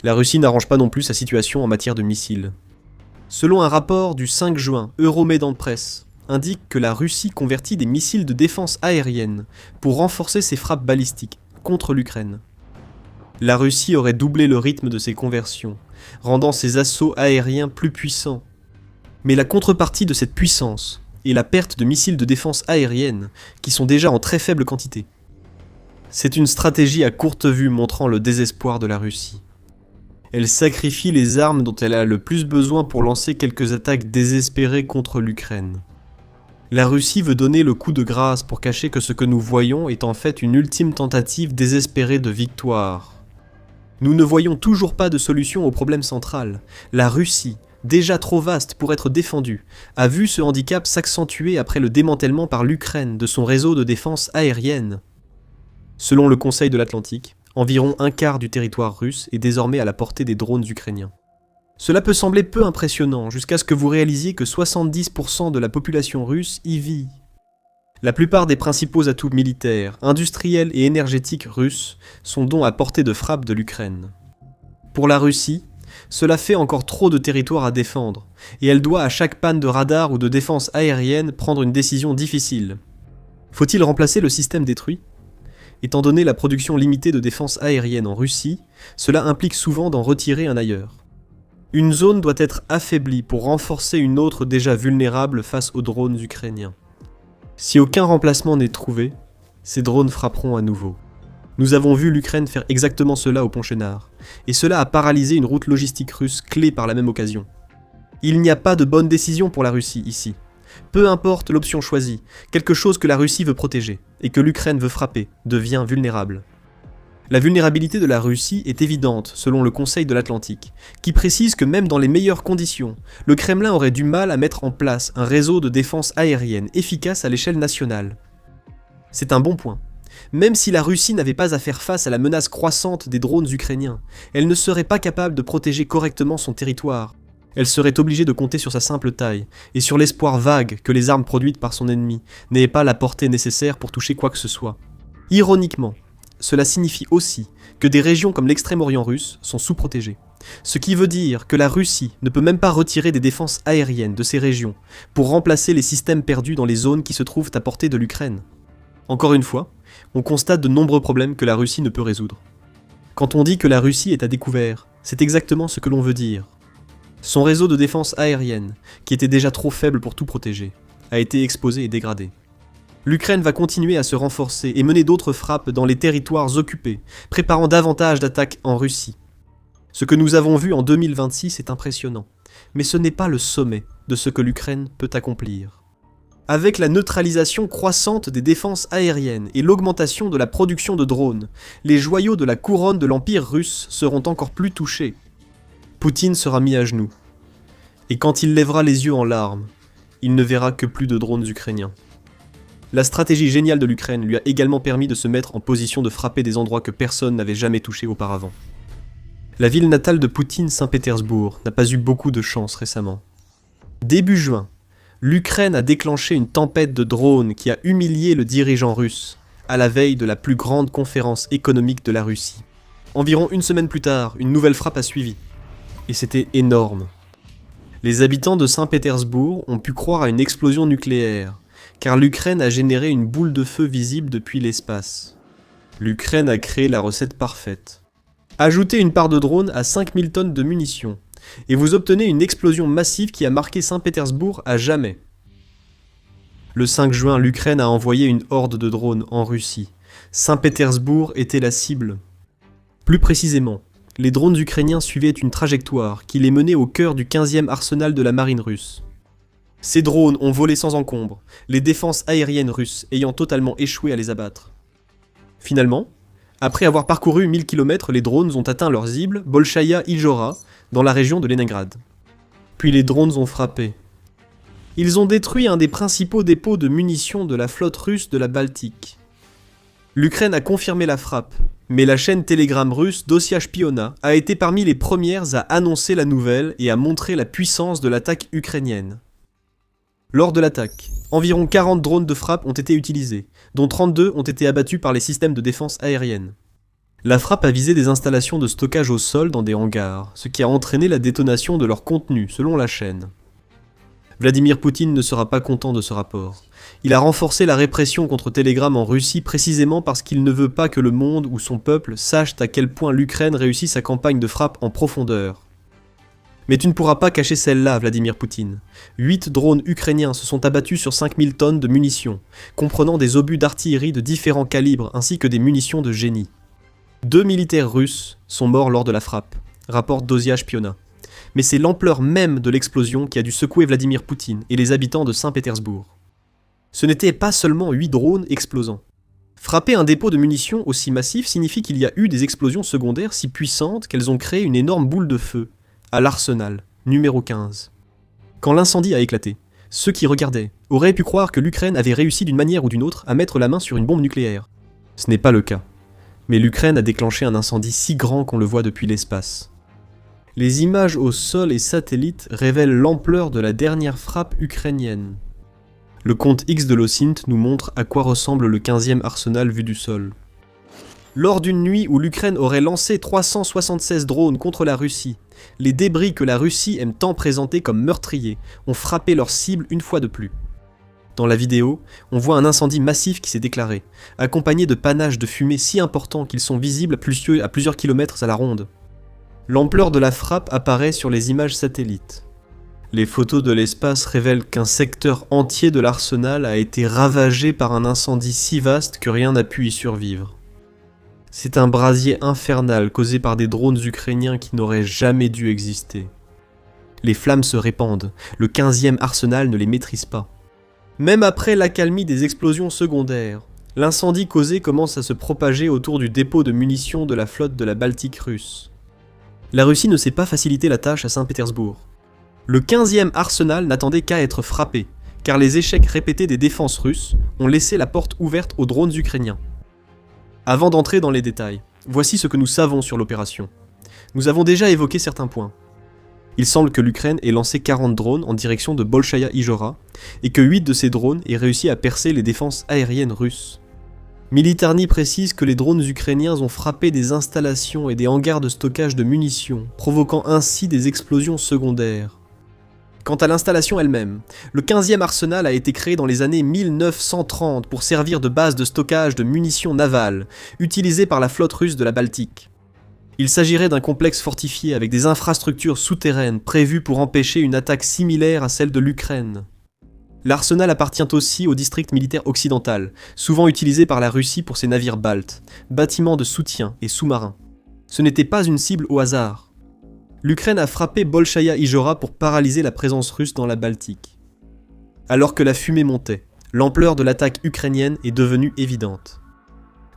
La Russie n'arrange pas non plus sa situation en matière de missiles. Selon un rapport du 5 juin, Euromédan Presse indique que la Russie convertit des missiles de défense aérienne pour renforcer ses frappes balistiques contre l'Ukraine. La Russie aurait doublé le rythme de ses conversions, rendant ses assauts aériens plus puissants. Mais la contrepartie de cette puissance est la perte de missiles de défense aérienne, qui sont déjà en très faible quantité. C'est une stratégie à courte vue montrant le désespoir de la Russie. Elle sacrifie les armes dont elle a le plus besoin pour lancer quelques attaques désespérées contre l'Ukraine. La Russie veut donner le coup de grâce pour cacher que ce que nous voyons est en fait une ultime tentative désespérée de victoire. Nous ne voyons toujours pas de solution au problème central. La Russie, déjà trop vaste pour être défendue, a vu ce handicap s'accentuer après le démantèlement par l'Ukraine de son réseau de défense aérienne. Selon le Conseil de l'Atlantique, environ un quart du territoire russe est désormais à la portée des drones ukrainiens. Cela peut sembler peu impressionnant jusqu'à ce que vous réalisiez que 70% de la population russe y vit. La plupart des principaux atouts militaires, industriels et énergétiques russes sont donc à portée de frappe de l'Ukraine. Pour la Russie, cela fait encore trop de territoire à défendre, et elle doit à chaque panne de radar ou de défense aérienne prendre une décision difficile. Faut-il remplacer le système détruit ? Étant donné la production limitée de défense aérienne en Russie, cela implique souvent d'en retirer un ailleurs. Une zone doit être affaiblie pour renforcer une autre déjà vulnérable face aux drones ukrainiens. Si aucun remplacement n'est trouvé, ces drones frapperont à nouveau. Nous avons vu l'Ukraine faire exactement cela au pont Chénard, et cela a paralysé une route logistique russe clé par la même occasion. Il n'y a pas de bonne décision pour la Russie ici. Peu importe l'option choisie, quelque chose que la Russie veut protéger, et que l'Ukraine veut frapper, devient vulnérable. La vulnérabilité de la Russie est évidente selon le Conseil de l'Atlantique, qui précise que même dans les meilleures conditions, le Kremlin aurait du mal à mettre en place un réseau de défense aérienne efficace à l'échelle nationale. C'est un bon point. Même si la Russie n'avait pas à faire face à la menace croissante des drones ukrainiens, elle ne serait pas capable de protéger correctement son territoire. Elle serait obligée de compter sur sa simple taille, et sur l'espoir vague que les armes produites par son ennemi n'aient pas la portée nécessaire pour toucher quoi que ce soit. Ironiquement, cela signifie aussi que des régions comme l'Extrême-Orient russe sont sous-protégées. Ce qui veut dire que la Russie ne peut même pas retirer des défenses aériennes de ces régions pour remplacer les systèmes perdus dans les zones qui se trouvent à portée de l'Ukraine. Encore une fois, on constate de nombreux problèmes que la Russie ne peut résoudre. Quand on dit que la Russie est à découvert, c'est exactement ce que l'on veut dire. Son réseau de défense aérienne, qui était déjà trop faible pour tout protéger, a été exposé et dégradé. L'Ukraine va continuer à se renforcer et mener d'autres frappes dans les territoires occupés, préparant davantage d'attaques en Russie. Ce que nous avons vu en 2026 est impressionnant, mais ce n'est pas le sommet de ce que l'Ukraine peut accomplir. Avec la neutralisation croissante des défenses aériennes et l'augmentation de la production de drones, les joyaux de la couronne de l'Empire russe seront encore plus touchés. Poutine sera mis à genoux. Et quand il lèvera les yeux en larmes, il ne verra que plus de drones ukrainiens. La stratégie géniale de l'Ukraine lui a également permis de se mettre en position de frapper des endroits que personne n'avait jamais touchés auparavant. La ville natale de Poutine, Saint-Pétersbourg, n'a pas eu beaucoup de chance récemment. Début juin, l'Ukraine a déclenché une tempête de drones qui a humilié le dirigeant russe, à la veille de la plus grande conférence économique de la Russie. Environ une semaine plus tard, une nouvelle frappe a suivi. Et c'était énorme. Les habitants de Saint-Pétersbourg ont pu croire à une explosion nucléaire, car l'Ukraine a généré une boule de feu visible depuis l'espace. L'Ukraine a créé la recette parfaite. Ajoutez une part de drone à 5000 tonnes de munitions, et vous obtenez une explosion massive qui a marqué Saint-Pétersbourg à jamais. Le 5 juin, l'Ukraine a envoyé une horde de drones en Russie. Saint-Pétersbourg était la cible. Plus précisément, les drones ukrainiens suivaient une trajectoire qui les menait au cœur du 15e arsenal de la marine russe. Ces drones ont volé sans encombre, les défenses aériennes russes ayant totalement échoué à les abattre. Finalement, après avoir parcouru 1000 km, les drones ont atteint leur cible, Bolchaïa Ijora, dans la région de Leningrad. Puis les drones ont frappé. Ils ont détruit un des principaux dépôts de munitions de la flotte russe de la Baltique. L'Ukraine a confirmé la frappe, mais la chaîne Telegram russe Dosia Shpiona a été parmi les premières à annoncer la nouvelle et à montrer la puissance de l'attaque ukrainienne. Lors de l'attaque, environ 40 drones de frappe ont été utilisés, dont 32 ont été abattus par les systèmes de défense aérienne. La frappe a visé des installations de stockage au sol dans des hangars, ce qui a entraîné la détonation de leur contenu, selon la chaîne. Vladimir Poutine ne sera pas content de ce rapport. Il a renforcé la répression contre Telegram en Russie précisément parce qu'il ne veut pas que le monde ou son peuple sachent à quel point l'Ukraine réussit sa campagne de frappe en profondeur. Mais tu ne pourras pas cacher celle-là, Vladimir Poutine. 8 drones ukrainiens se sont abattus sur 5000 tonnes de munitions, comprenant des obus d'artillerie de différents calibres ainsi que des munitions de génie. 2 militaires russes sont morts lors de la frappe, rapporte Dosia Shpiona. Mais c'est l'ampleur même de l'explosion qui a dû secouer Vladimir Poutine et les habitants de Saint-Pétersbourg. Ce n'était pas seulement 8 drones explosant. Frapper un dépôt de munitions aussi massif signifie qu'il y a eu des explosions secondaires si puissantes qu'elles ont créé une énorme boule de feu, à l'arsenal, numéro 15. Quand l'incendie a éclaté, ceux qui regardaient auraient pu croire que l'Ukraine avait réussi d'une manière ou d'une autre à mettre la main sur une bombe nucléaire. Ce n'est pas le cas. Mais l'Ukraine a déclenché un incendie si grand qu'on le voit depuis l'espace. Les images au sol et satellites révèlent l'ampleur de la dernière frappe ukrainienne. Le compte X de l'OSINT nous montre à quoi ressemble le 15e arsenal vu du sol. Lors d'une nuit où l'Ukraine aurait lancé 376 drones contre la Russie, les débris que la Russie aime tant présenter comme meurtriers ont frappé leur cible une fois de plus. Dans la vidéo, on voit un incendie massif qui s'est déclaré, accompagné de panaches de fumée si importants qu'ils sont visibles à plusieurs kilomètres à la ronde. L'ampleur de la frappe apparaît sur les images satellites. Les photos de l'espace révèlent qu'un secteur entier de l'arsenal a été ravagé par un incendie si vaste que rien n'a pu y survivre. C'est un brasier infernal causé par des drones ukrainiens qui n'auraient jamais dû exister. Les flammes se répandent, le 15e arsenal ne les maîtrise pas. Même après l'accalmie des explosions secondaires, l'incendie causé commence à se propager autour du dépôt de munitions de la flotte de la Baltique russe. La Russie ne s'est pas facilité la tâche à Saint-Pétersbourg. Le 15e arsenal n'attendait qu'à être frappé, car les échecs répétés des défenses russes ont laissé la porte ouverte aux drones ukrainiens. Avant d'entrer dans les détails, voici ce que nous savons sur l'opération. Nous avons déjà évoqué certains points. Il semble que l'Ukraine ait lancé 40 drones en direction de Bolchaïa Ijora, et que 8 de ces drones aient réussi à percer les défenses aériennes russes. Militarny précise que les drones ukrainiens ont frappé des installations et des hangars de stockage de munitions, provoquant ainsi des explosions secondaires. Quant à l'installation elle-même, le 15e arsenal a été créé dans les années 1930 pour servir de base de stockage de munitions navales, utilisée par la flotte russe de la Baltique. Il s'agirait d'un complexe fortifié avec des infrastructures souterraines prévues pour empêcher une attaque similaire à celle de l'Ukraine. L'arsenal appartient aussi au district militaire occidental, souvent utilisé par la Russie pour ses navires baltes, bâtiments de soutien et sous-marins. Ce n'était pas une cible au hasard. L'Ukraine a frappé Bolchaïa Ijora pour paralyser la présence russe dans la Baltique. Alors que la fumée montait, l'ampleur de l'attaque ukrainienne est devenue évidente.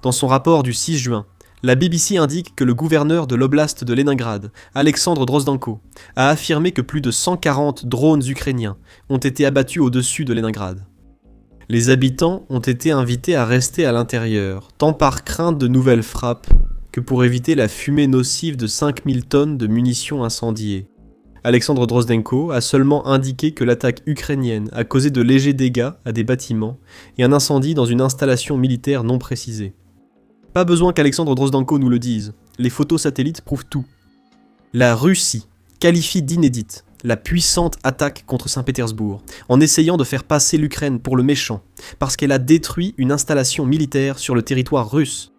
Dans son rapport du 6 juin, la BBC indique que le gouverneur de l'oblast de Leningrad, Alexandre Drozdenko, a affirmé que plus de 140 drones ukrainiens ont été abattus au-dessus de Leningrad. Les habitants ont été invités à rester à l'intérieur, tant par crainte de nouvelles frappes que pour éviter la fumée nocive de 5000 tonnes de munitions incendiées. Alexandre Drozdenko a seulement indiqué que l'attaque ukrainienne a causé de légers dégâts à des bâtiments et un incendie dans une installation militaire non précisée. Pas besoin qu'Alexandre Drozdenko nous le dise, les photos satellites prouvent tout. La Russie qualifie d'inédite la puissante attaque contre Saint-Pétersbourg, en essayant de faire passer l'Ukraine pour le méchant, parce qu'elle a détruit une installation militaire sur le territoire russe.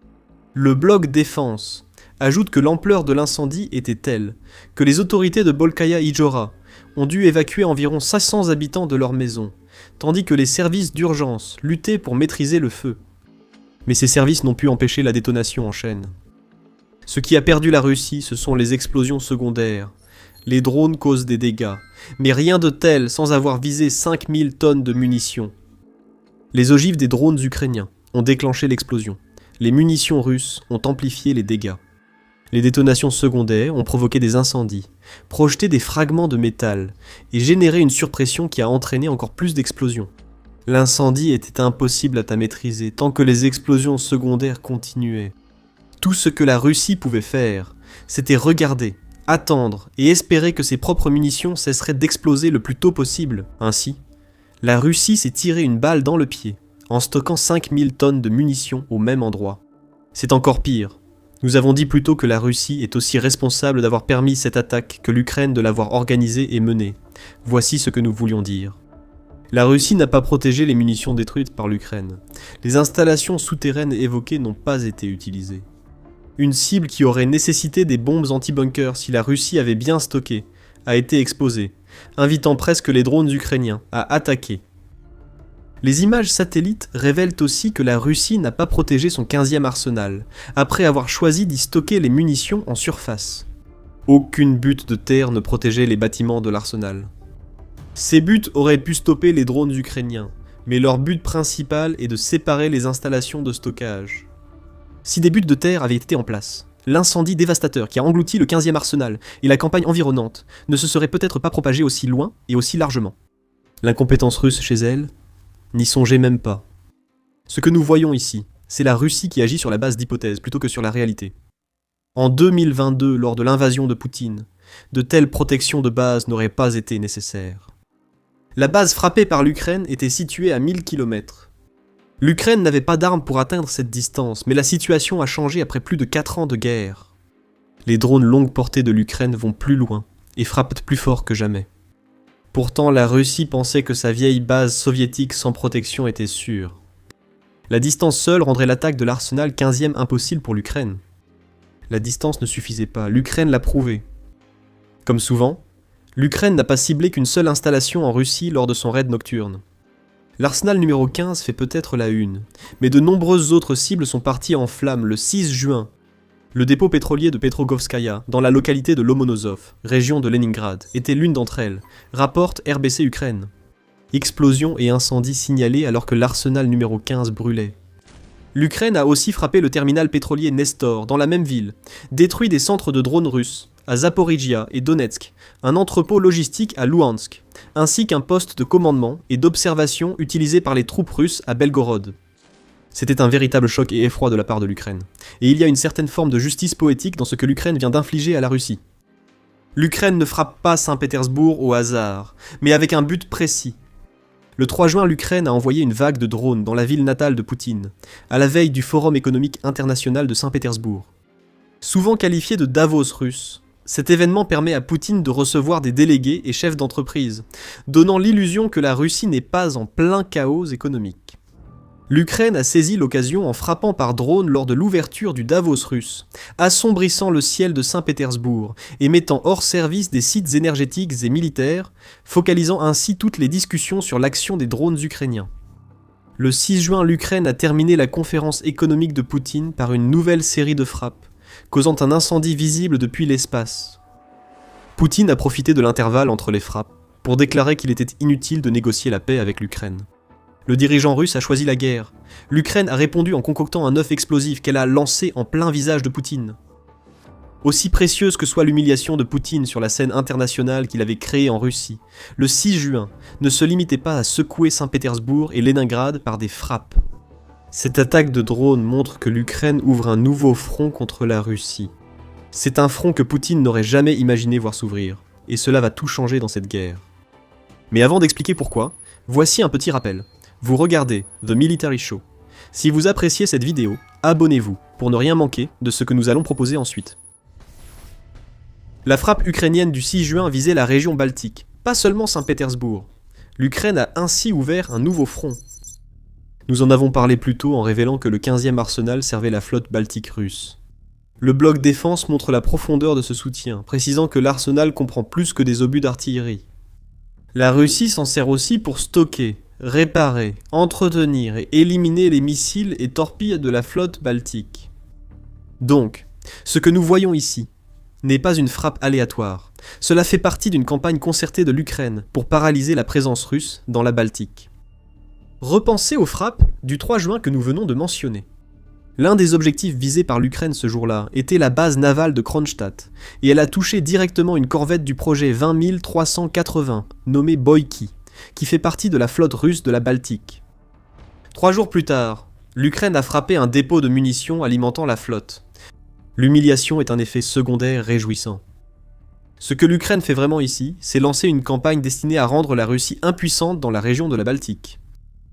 Le bloc défense ajoute que l'ampleur de l'incendie était telle que les autorités de Bolkaya Ijora ont dû évacuer environ 500 habitants de leur maison, tandis que les services d'urgence luttaient pour maîtriser le feu. Mais ces services n'ont pu empêcher la détonation en chaîne. Ce qui a perdu la Russie, ce sont les explosions secondaires. Les drones causent des dégâts, mais rien de tel sans avoir visé 5000 tonnes de munitions. Les ogives des drones ukrainiens ont déclenché l'explosion. Les munitions russes ont amplifié les dégâts. Les détonations secondaires ont provoqué des incendies, projeté des fragments de métal et généré une surpression qui a entraîné encore plus d'explosions. L'incendie était impossible à maîtriser tant que les explosions secondaires continuaient. Tout ce que la Russie pouvait faire, c'était regarder, attendre et espérer que ses propres munitions cesseraient d'exploser le plus tôt possible. Ainsi, la Russie s'est tiré une balle dans le pied, en stockant 5000 tonnes de munitions au même endroit. C'est encore pire. Nous avons dit plus tôt que la Russie est aussi responsable d'avoir permis cette attaque que l'Ukraine de l'avoir organisée et menée. Voici ce que nous voulions dire. La Russie n'a pas protégé les munitions détruites par l'Ukraine. Les installations souterraines évoquées n'ont pas été utilisées. Une cible qui aurait nécessité des bombes anti-bunkers si la Russie avait bien stocké a été exposée, invitant presque les drones ukrainiens à attaquer. Les images satellites révèlent aussi que la Russie n'a pas protégé son 15e arsenal, après avoir choisi d'y stocker les munitions en surface. Aucune butte de terre ne protégeait les bâtiments de l'arsenal. Ces buttes auraient pu stopper les drones ukrainiens, mais leur but principal est de séparer les installations de stockage. Si des buttes de terre avaient été en place, l'incendie dévastateur qui a englouti le 15e arsenal et la campagne environnante ne se serait peut-être pas propagé aussi loin et aussi largement. L'incompétence russe chez elle n'y songeait même pas. Ce que nous voyons ici, c'est la Russie qui agit sur la base d'hypothèses plutôt que sur la réalité. En 2022, lors de l'invasion de Poutine, de telles protections de base n'auraient pas été nécessaires. La base frappée par l'Ukraine était située à 1000 km. L'Ukraine n'avait pas d'armes pour atteindre cette distance, mais la situation a changé après plus de 4 ans de guerre. Les drones longue portée de l'Ukraine vont plus loin et frappent plus fort que jamais. Pourtant, la Russie pensait que sa vieille base soviétique sans protection était sûre. La distance seule rendrait l'attaque de l'arsenal 15e impossible pour l'Ukraine. La distance ne suffisait pas, l'Ukraine l'a prouvé. Comme souvent, l'Ukraine n'a pas ciblé qu'une seule installation en Russie lors de son raid nocturne. L'arsenal numéro 15 fait peut-être la une, mais de nombreuses autres cibles sont parties en flammes le 6 juin. Le dépôt pétrolier de Petrogovskaya, dans la localité de Lomonosov, région de Leningrad, était l'une d'entre elles, rapporte RBC Ukraine. Explosion et incendie signalés alors que l'arsenal numéro 15 brûlait. L'Ukraine a aussi frappé le terminal pétrolier Nestor, dans la même ville, détruit des centres de drones russes, à Zaporijia et Donetsk, un entrepôt logistique à Louhansk, ainsi qu'un poste de commandement et d'observation utilisé par les troupes russes à Belgorod. C'était un véritable choc et effroi de la part de l'Ukraine, et il y a une certaine forme de justice poétique dans ce que l'Ukraine vient d'infliger à la Russie. L'Ukraine ne frappe pas Saint-Pétersbourg au hasard, mais avec un but précis. Le 3 juin, l'Ukraine a envoyé une vague de drones dans la ville natale de Poutine, à la veille du Forum économique international de Saint-Pétersbourg. Souvent qualifié de Davos russe, cet événement permet à Poutine de recevoir des délégués et chefs d'entreprise, donnant l'illusion que la Russie n'est pas en plein chaos économique. L'Ukraine a saisi l'occasion en frappant par drone lors de l'ouverture du Davos russe, assombrissant le ciel de Saint-Pétersbourg et mettant hors service des sites énergétiques et militaires, focalisant ainsi toutes les discussions sur l'action des drones ukrainiens. Le 6 juin, l'Ukraine a terminé la conférence économique de Poutine par une nouvelle série de frappes, causant un incendie visible depuis l'espace. Poutine a profité de l'intervalle entre les frappes pour déclarer qu'il était inutile de négocier la paix avec l'Ukraine. Le dirigeant russe a choisi la guerre. L'Ukraine a répondu en concoctant un œuf explosif qu'elle a lancé en plein visage de Poutine. Aussi précieuse que soit l'humiliation de Poutine sur la scène internationale qu'il avait créée en Russie, le 6 juin ne se limitait pas à secouer Saint-Pétersbourg et Leningrad par des frappes. Cette attaque de drone montre que l'Ukraine ouvre un nouveau front contre la Russie. C'est un front que Poutine n'aurait jamais imaginé voir s'ouvrir, et cela va tout changer dans cette guerre. Mais avant d'expliquer pourquoi, voici un petit rappel. Vous regardez The Military Show. Si vous appréciez cette vidéo, abonnez-vous pour ne rien manquer de ce que nous allons proposer ensuite. La frappe ukrainienne du 6 juin visait la région baltique, pas seulement Saint-Pétersbourg. L'Ukraine a ainsi ouvert un nouveau front. Nous en avons parlé plus tôt en révélant que le 15e arsenal servait la flotte baltique russe. Le bloc défense montre la profondeur de ce soutien, précisant que l'arsenal comprend plus que des obus d'artillerie. La Russie s'en sert aussi pour stocker, réparer, entretenir et éliminer les missiles et torpilles de la flotte baltique. Donc, ce que nous voyons ici n'est pas une frappe aléatoire. Cela fait partie d'une campagne concertée de l'Ukraine pour paralyser la présence russe dans la Baltique. Repensez aux frappes du 3 juin que nous venons de mentionner. L'un des objectifs visés par l'Ukraine ce jour-là était la base navale de Kronstadt, et elle a touché directement une corvette du projet 20 380, nommée Boïki, qui fait partie de la flotte russe de la Baltique. 3 jours plus tard, l'Ukraine a frappé un dépôt de munitions alimentant la flotte. L'humiliation est un effet secondaire réjouissant. Ce que l'Ukraine fait vraiment ici, c'est lancer une campagne destinée à rendre la Russie impuissante dans la région de la Baltique.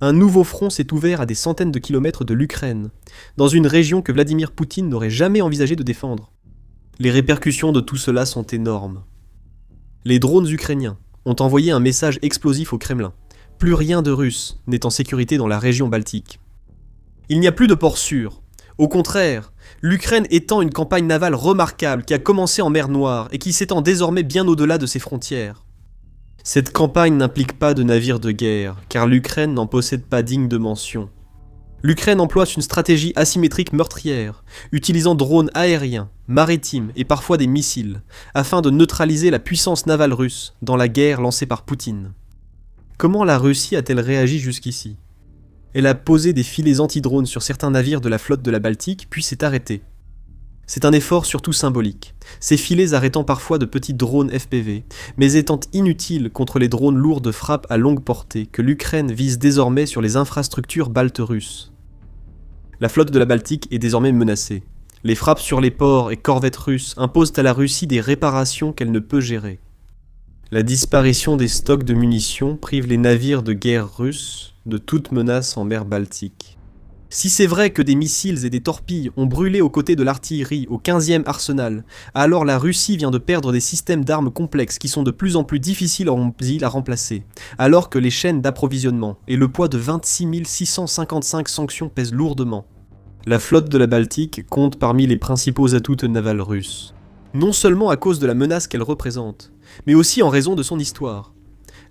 Un nouveau front s'est ouvert à des centaines de kilomètres de l'Ukraine, dans une région que Vladimir Poutine n'aurait jamais envisagé de défendre. Les répercussions de tout cela sont énormes. Les drones ukrainiens ont envoyé un message explosif au Kremlin. Plus rien de Russes n'est en sécurité dans la région baltique. Il n'y a plus de port sûr. Au contraire, l'Ukraine étend une campagne navale remarquable qui a commencé en mer Noire et qui s'étend désormais bien au-delà de ses frontières. Cette campagne n'implique pas de navires de guerre, car l'Ukraine n'en possède pas digne de mention. L'Ukraine emploie une stratégie asymétrique meurtrière, utilisant drones aériens, maritimes et parfois des missiles, afin de neutraliser la puissance navale russe dans la guerre lancée par Poutine. Comment la Russie a-t-elle réagi jusqu'ici ? Elle a posé des filets anti-drones sur certains navires de la flotte de la Baltique, puis s'est arrêtée. C'est un effort surtout symbolique, ces filets arrêtant parfois de petits drones FPV, mais étant inutiles contre les drones lourds de frappe à longue portée que l'Ukraine vise désormais sur les infrastructures baltes russes. La flotte de la Baltique est désormais menacée. Les frappes sur les ports et corvettes russes imposent à la Russie des réparations qu'elle ne peut gérer. La disparition des stocks de munitions prive les navires de guerre russes de toute menace en mer Baltique. Si c'est vrai que des missiles et des torpilles ont brûlé aux côtés de l'artillerie au 15e arsenal, alors la Russie vient de perdre des systèmes d'armes complexes qui sont de plus en plus difficiles à remplacer, alors que les chaînes d'approvisionnement et le poids de 26 655 sanctions pèsent lourdement. La flotte de la Baltique compte parmi les principaux atouts navals russes. Non seulement à cause de la menace qu'elle représente, mais aussi en raison de son histoire.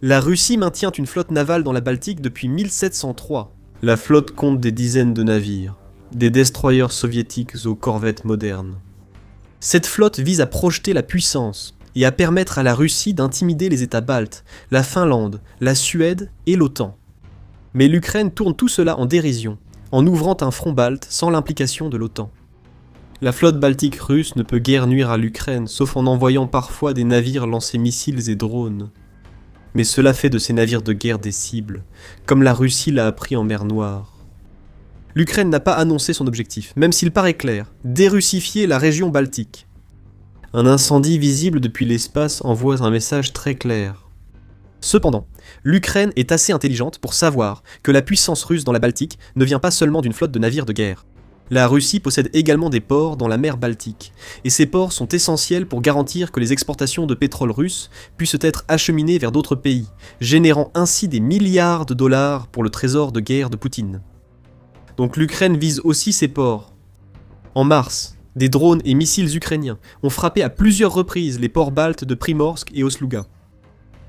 La Russie maintient une flotte navale dans la Baltique depuis 1703. La flotte compte des dizaines de navires, des destroyers soviétiques aux corvettes modernes. Cette flotte vise à projeter la puissance et à permettre à la Russie d'intimider les États baltes, la Finlande, la Suède et l'OTAN. Mais l'Ukraine tourne tout cela en dérision, en ouvrant un front balte sans l'implication de l'OTAN. La flotte baltique russe ne peut guère nuire à l'Ukraine, sauf en envoyant parfois des navires lancer missiles et drones. Mais cela fait de ces navires de guerre des cibles, comme la Russie l'a appris en mer Noire. L'Ukraine n'a pas annoncé son objectif, même s'il paraît clair, dérussifier la région baltique. Un incendie visible depuis l'espace envoie un message très clair. Cependant, l'Ukraine est assez intelligente pour savoir que la puissance russe dans la Baltique ne vient pas seulement d'une flotte de navires de guerre. La Russie possède également des ports dans la mer Baltique, et ces ports sont essentiels pour garantir que les exportations de pétrole russe puissent être acheminées vers d'autres pays, générant ainsi des milliards de dollars pour le trésor de guerre de Poutine. Donc l'Ukraine vise aussi ces ports. En mars, des drones et missiles ukrainiens ont frappé à plusieurs reprises les ports baltes de Primorsk et Osluga.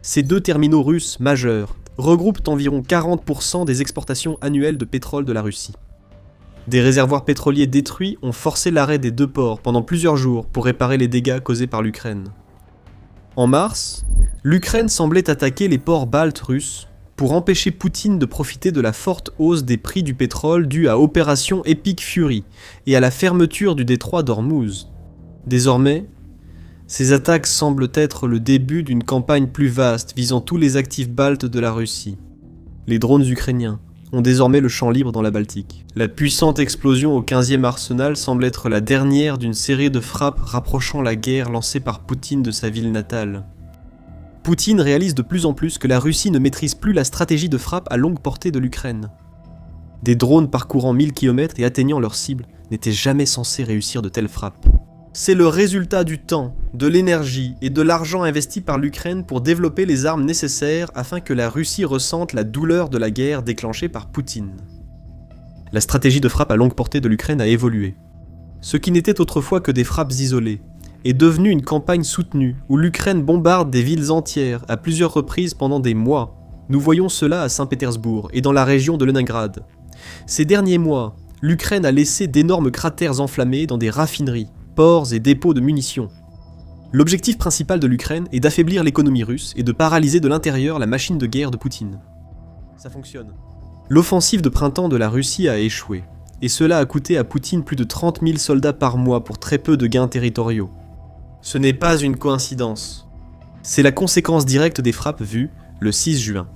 Ces deux terminaux russes majeurs regroupent environ 40% des exportations annuelles de pétrole de la Russie. Des réservoirs pétroliers détruits ont forcé l'arrêt des deux ports pendant plusieurs jours pour réparer les dégâts causés par l'Ukraine. En mars, l'Ukraine semblait attaquer les ports baltes russes pour empêcher Poutine de profiter de la forte hausse des prix du pétrole due à Opération Epic Fury et à la fermeture du détroit d'Ormuz. Désormais, ces attaques semblent être le début d'une campagne plus vaste visant tous les actifs baltes de la Russie. Les drones ukrainiens ont désormais le champ libre dans la Baltique. La puissante explosion au 15e arsenal semble être la dernière d'une série de frappes rapprochant la guerre lancée par Poutine de sa ville natale. Poutine réalise de plus en plus que la Russie ne maîtrise plus la stratégie de frappe à longue portée de l'Ukraine. Des drones parcourant 1000 km et atteignant leur cible n'étaient jamais censés réussir de telles frappes. C'est le résultat du temps, de l'énergie et de l'argent investis par l'Ukraine pour développer les armes nécessaires afin que la Russie ressente la douleur de la guerre déclenchée par Poutine. La stratégie de frappe à longue portée de l'Ukraine a évolué. Ce qui n'était autrefois que des frappes isolées est devenu une campagne soutenue où l'Ukraine bombarde des villes entières à plusieurs reprises pendant des mois. Nous voyons cela à Saint-Pétersbourg et dans la région de Leningrad. Ces derniers mois, l'Ukraine a laissé d'énormes cratères enflammés dans des raffineries, ports et dépôts de munitions. L'objectif principal de l'Ukraine est d'affaiblir l'économie russe et de paralyser de l'intérieur la machine de guerre de Poutine. Ça fonctionne. L'offensive de printemps de la Russie a échoué, et cela a coûté à Poutine plus de 30 000 soldats par mois pour très peu de gains territoriaux. Ce n'est pas une coïncidence. C'est la conséquence directe des frappes vues le 6 juin.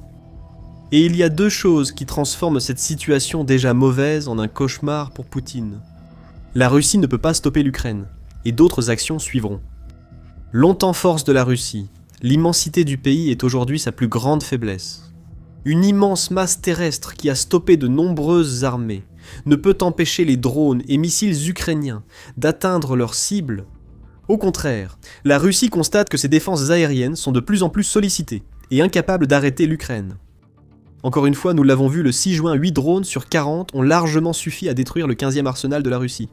Et il y a deux choses qui transforment cette situation déjà mauvaise en un cauchemar pour Poutine. La Russie ne peut pas stopper l'Ukraine, et d'autres actions suivront. Longtemps force de la Russie, l'immensité du pays est aujourd'hui sa plus grande faiblesse. Une immense masse terrestre qui a stoppé de nombreuses armées ne peut empêcher les drones et missiles ukrainiens d'atteindre leurs cibles. Au contraire, la Russie constate que ses défenses aériennes sont de plus en plus sollicitées et incapables d'arrêter l'Ukraine. Encore une fois, nous l'avons vu le 6 juin, 8 drones sur 40 ont largement suffi à détruire le 15e arsenal de la Russie.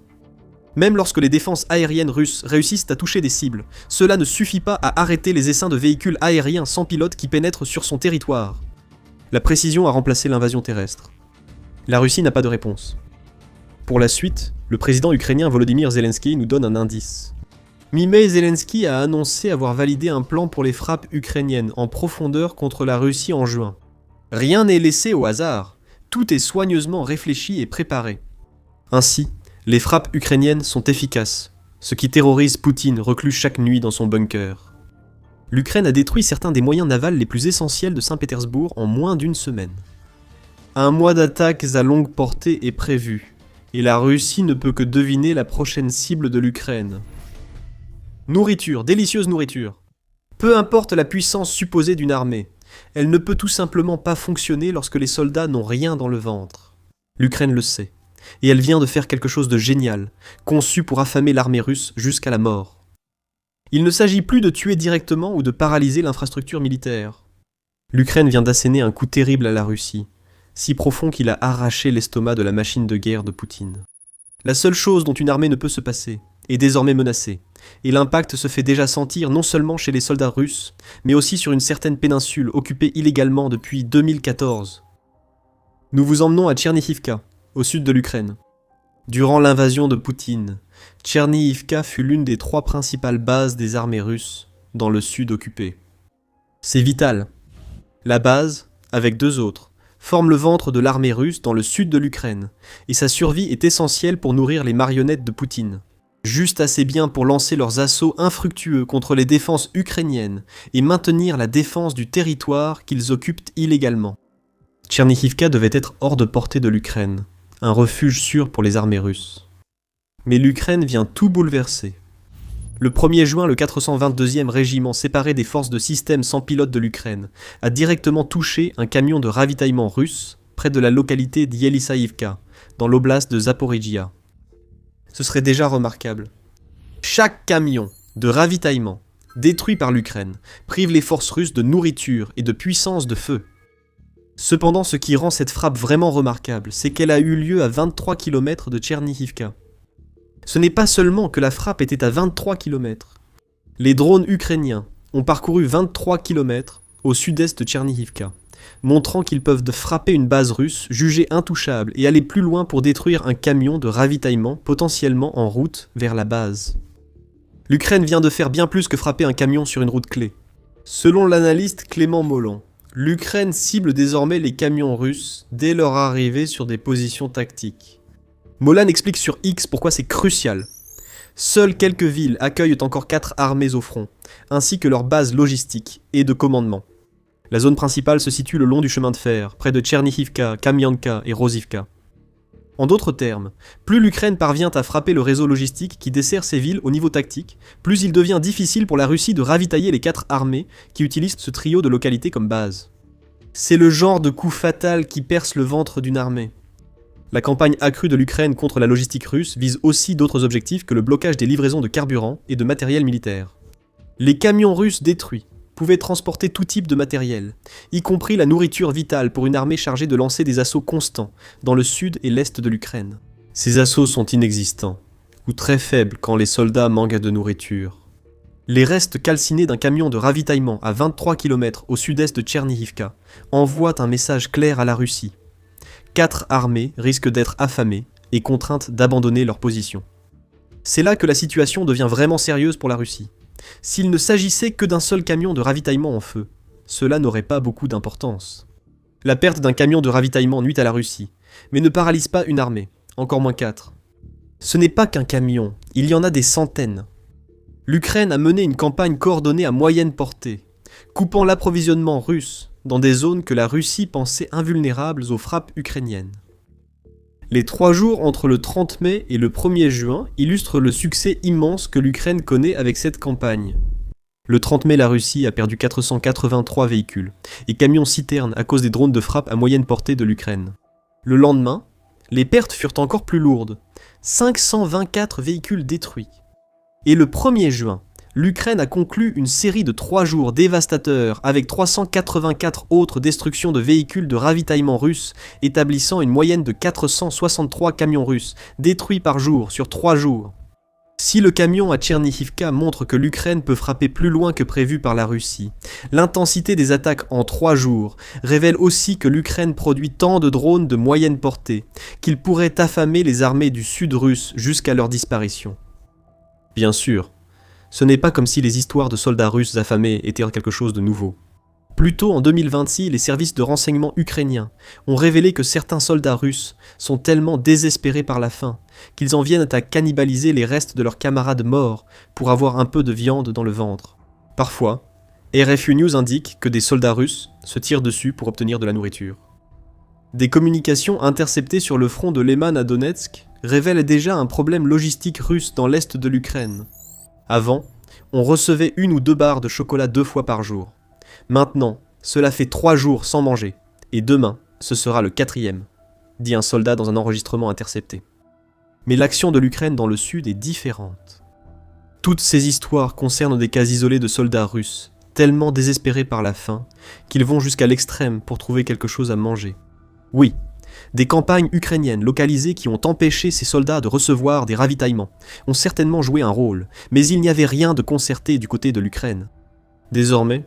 Même lorsque les défenses aériennes russes réussissent à toucher des cibles, cela ne suffit pas à arrêter les essaims de véhicules aériens sans pilote qui pénètrent sur son territoire. La précision a remplacé l'invasion terrestre. La Russie n'a pas de réponse. Pour la suite, le président ukrainien Volodymyr Zelensky nous donne un indice. Mi-mai, Zelensky a annoncé avoir validé un plan pour les frappes ukrainiennes en profondeur contre la Russie en juin. Rien n'est laissé au hasard, tout est soigneusement réfléchi et préparé. Ainsi, les frappes ukrainiennes sont efficaces, ce qui terrorise Poutine reclus chaque nuit dans son bunker. L'Ukraine a détruit certains des moyens navals les plus essentiels de Saint-Pétersbourg en moins d'une semaine. Un mois d'attaques à longue portée est prévu, et la Russie ne peut que deviner la prochaine cible de l'Ukraine. Nourriture, délicieuse nourriture. Peu importe la puissance supposée d'une armée, elle ne peut tout simplement pas fonctionner lorsque les soldats n'ont rien dans le ventre. L'Ukraine le sait, et elle vient de faire quelque chose de génial, conçu pour affamer l'armée russe jusqu'à la mort. Il ne s'agit plus de tuer directement ou de paralyser l'infrastructure militaire. L'Ukraine vient d'asséner un coup terrible à la Russie, si profond qu'il a arraché l'estomac de la machine de guerre de Poutine. La seule chose dont une armée ne peut se passer est désormais menacée, et l'impact se fait déjà sentir non seulement chez les soldats russes, mais aussi sur une certaine péninsule occupée illégalement depuis 2014. Nous vous emmenons à Tchernivka, au sud de l'Ukraine. Durant l'invasion de Poutine, Tchernivka fut l'une des 3 principales bases des armées russes dans le sud occupé. C'est vital. La base, avec 2 autres, forme le ventre de l'armée russe dans le sud de l'Ukraine, et sa survie est essentielle pour nourrir les marionnettes de Poutine. Juste assez bien pour lancer leurs assauts infructueux contre les défenses ukrainiennes et maintenir la défense du territoire qu'ils occupent illégalement. Tchernivka devait être hors de portée de l'Ukraine, un refuge sûr pour les armées russes. Mais l'Ukraine vient tout bouleverser. Le 1er juin, le 422e régiment séparé des forces de système sans pilote de l'Ukraine a directement touché un camion de ravitaillement russe près de la localité d'Yelisaïvka, dans l'oblast de Zaporijia. Ce serait déjà remarquable. Chaque camion de ravitaillement détruit par l'Ukraine prive les forces russes de nourriture et de puissance de feu. Cependant, ce qui rend cette frappe vraiment remarquable, c'est qu'elle a eu lieu à 23 km de Tchernivka. Ce n'est pas seulement que la frappe était à 23 km. Les drones ukrainiens ont parcouru 23 km au sud-est de Tchernivka, montrant qu'ils peuvent frapper une base russe jugée intouchable et aller plus loin pour détruire un camion de ravitaillement potentiellement en route vers la base. L'Ukraine vient de faire bien plus que frapper un camion sur une route clé. Selon l'analyste Clément Mollan, l'Ukraine cible désormais les camions russes dès leur arrivée sur des positions tactiques. Mollan explique sur X pourquoi c'est crucial. Seules quelques villes accueillent encore 4 armées au front, ainsi que leurs bases logistiques et de commandement. La zone principale se situe le long du chemin de fer, près de Tchernivka, Kamianka et Rozivka. En d'autres termes, plus l'Ukraine parvient à frapper le réseau logistique qui dessert ces villes au niveau tactique, plus il devient difficile pour la Russie de ravitailler les 4 armées qui utilisent ce trio de localités comme base. C'est le genre de coup fatal qui perce le ventre d'une armée. La campagne accrue de l'Ukraine contre la logistique russe vise aussi d'autres objectifs que le blocage des livraisons de carburant et de matériel militaire. Les camions russes détruits pouvaient transporter tout type de matériel, y compris la nourriture vitale pour une armée chargée de lancer des assauts constants dans le sud et l'est de l'Ukraine. Ces assauts sont inexistants, ou très faibles quand les soldats manquent de nourriture. Les restes calcinés d'un camion de ravitaillement à 23 km au sud-est de Tchernihivka envoient un message clair à la Russie. 4 armées risquent d'être affamées et contraintes d'abandonner leur position. C'est là que la situation devient vraiment sérieuse pour la Russie. S'il ne s'agissait que d'un seul camion de ravitaillement en feu, cela n'aurait pas beaucoup d'importance. La perte d'un camion de ravitaillement nuit à la Russie, mais ne paralyse pas une armée, encore moins 4. Ce n'est pas qu'un camion, il y en a des centaines. L'Ukraine a mené une campagne coordonnée à moyenne portée, coupant l'approvisionnement russe dans des zones que la Russie pensait invulnérables aux frappes ukrainiennes. Les 3 jours entre le 30 mai et le 1er juin illustrent le succès immense que l'Ukraine connaît avec cette campagne. Le 30 mai, la Russie a perdu 483 véhicules et camions-citernes à cause des drones de frappe à moyenne portée de l'Ukraine. Le lendemain, les pertes furent encore plus lourdes, 524 véhicules détruits. Et le 1er juin, l'Ukraine a conclu une série de 3 jours dévastateurs avec 384 autres destructions de véhicules de ravitaillement russes, établissant une moyenne de 463 camions russes détruits par jour sur 3 jours. Si le camion à Tchernihivka montre que l'Ukraine peut frapper plus loin que prévu par la Russie, l'intensité des attaques en 3 jours révèle aussi que l'Ukraine produit tant de drones de moyenne portée qu'ils pourraient affamer les armées du sud russe jusqu'à leur disparition. Bien sûr, ce n'est pas comme si les histoires de soldats russes affamés étaient quelque chose de nouveau. Plus tôt en 2026, les services de renseignement ukrainiens ont révélé que certains soldats russes sont tellement désespérés par la faim qu'ils en viennent à cannibaliser les restes de leurs camarades morts pour avoir un peu de viande dans le ventre. Parfois, RFU News indique que des soldats russes se tirent dessus pour obtenir de la nourriture. Des communications interceptées sur le front de Leman à Donetsk révèlent déjà un problème logistique russe dans l'est de l'Ukraine. Avant, on recevait 1 ou 2 barres de chocolat 2 fois par jour. Maintenant, cela fait 3 jours sans manger, et demain, ce sera le 4e, dit un soldat dans un enregistrement intercepté. Mais l'action de l'Ukraine dans le sud est différente. Toutes ces histoires concernent des cas isolés de soldats russes, tellement désespérés par la faim, qu'ils vont jusqu'à l'extrême pour trouver quelque chose à manger. Oui, des campagnes ukrainiennes localisées qui ont empêché ces soldats de recevoir des ravitaillements ont certainement joué un rôle, mais il n'y avait rien de concerté du côté de l'Ukraine. Désormais,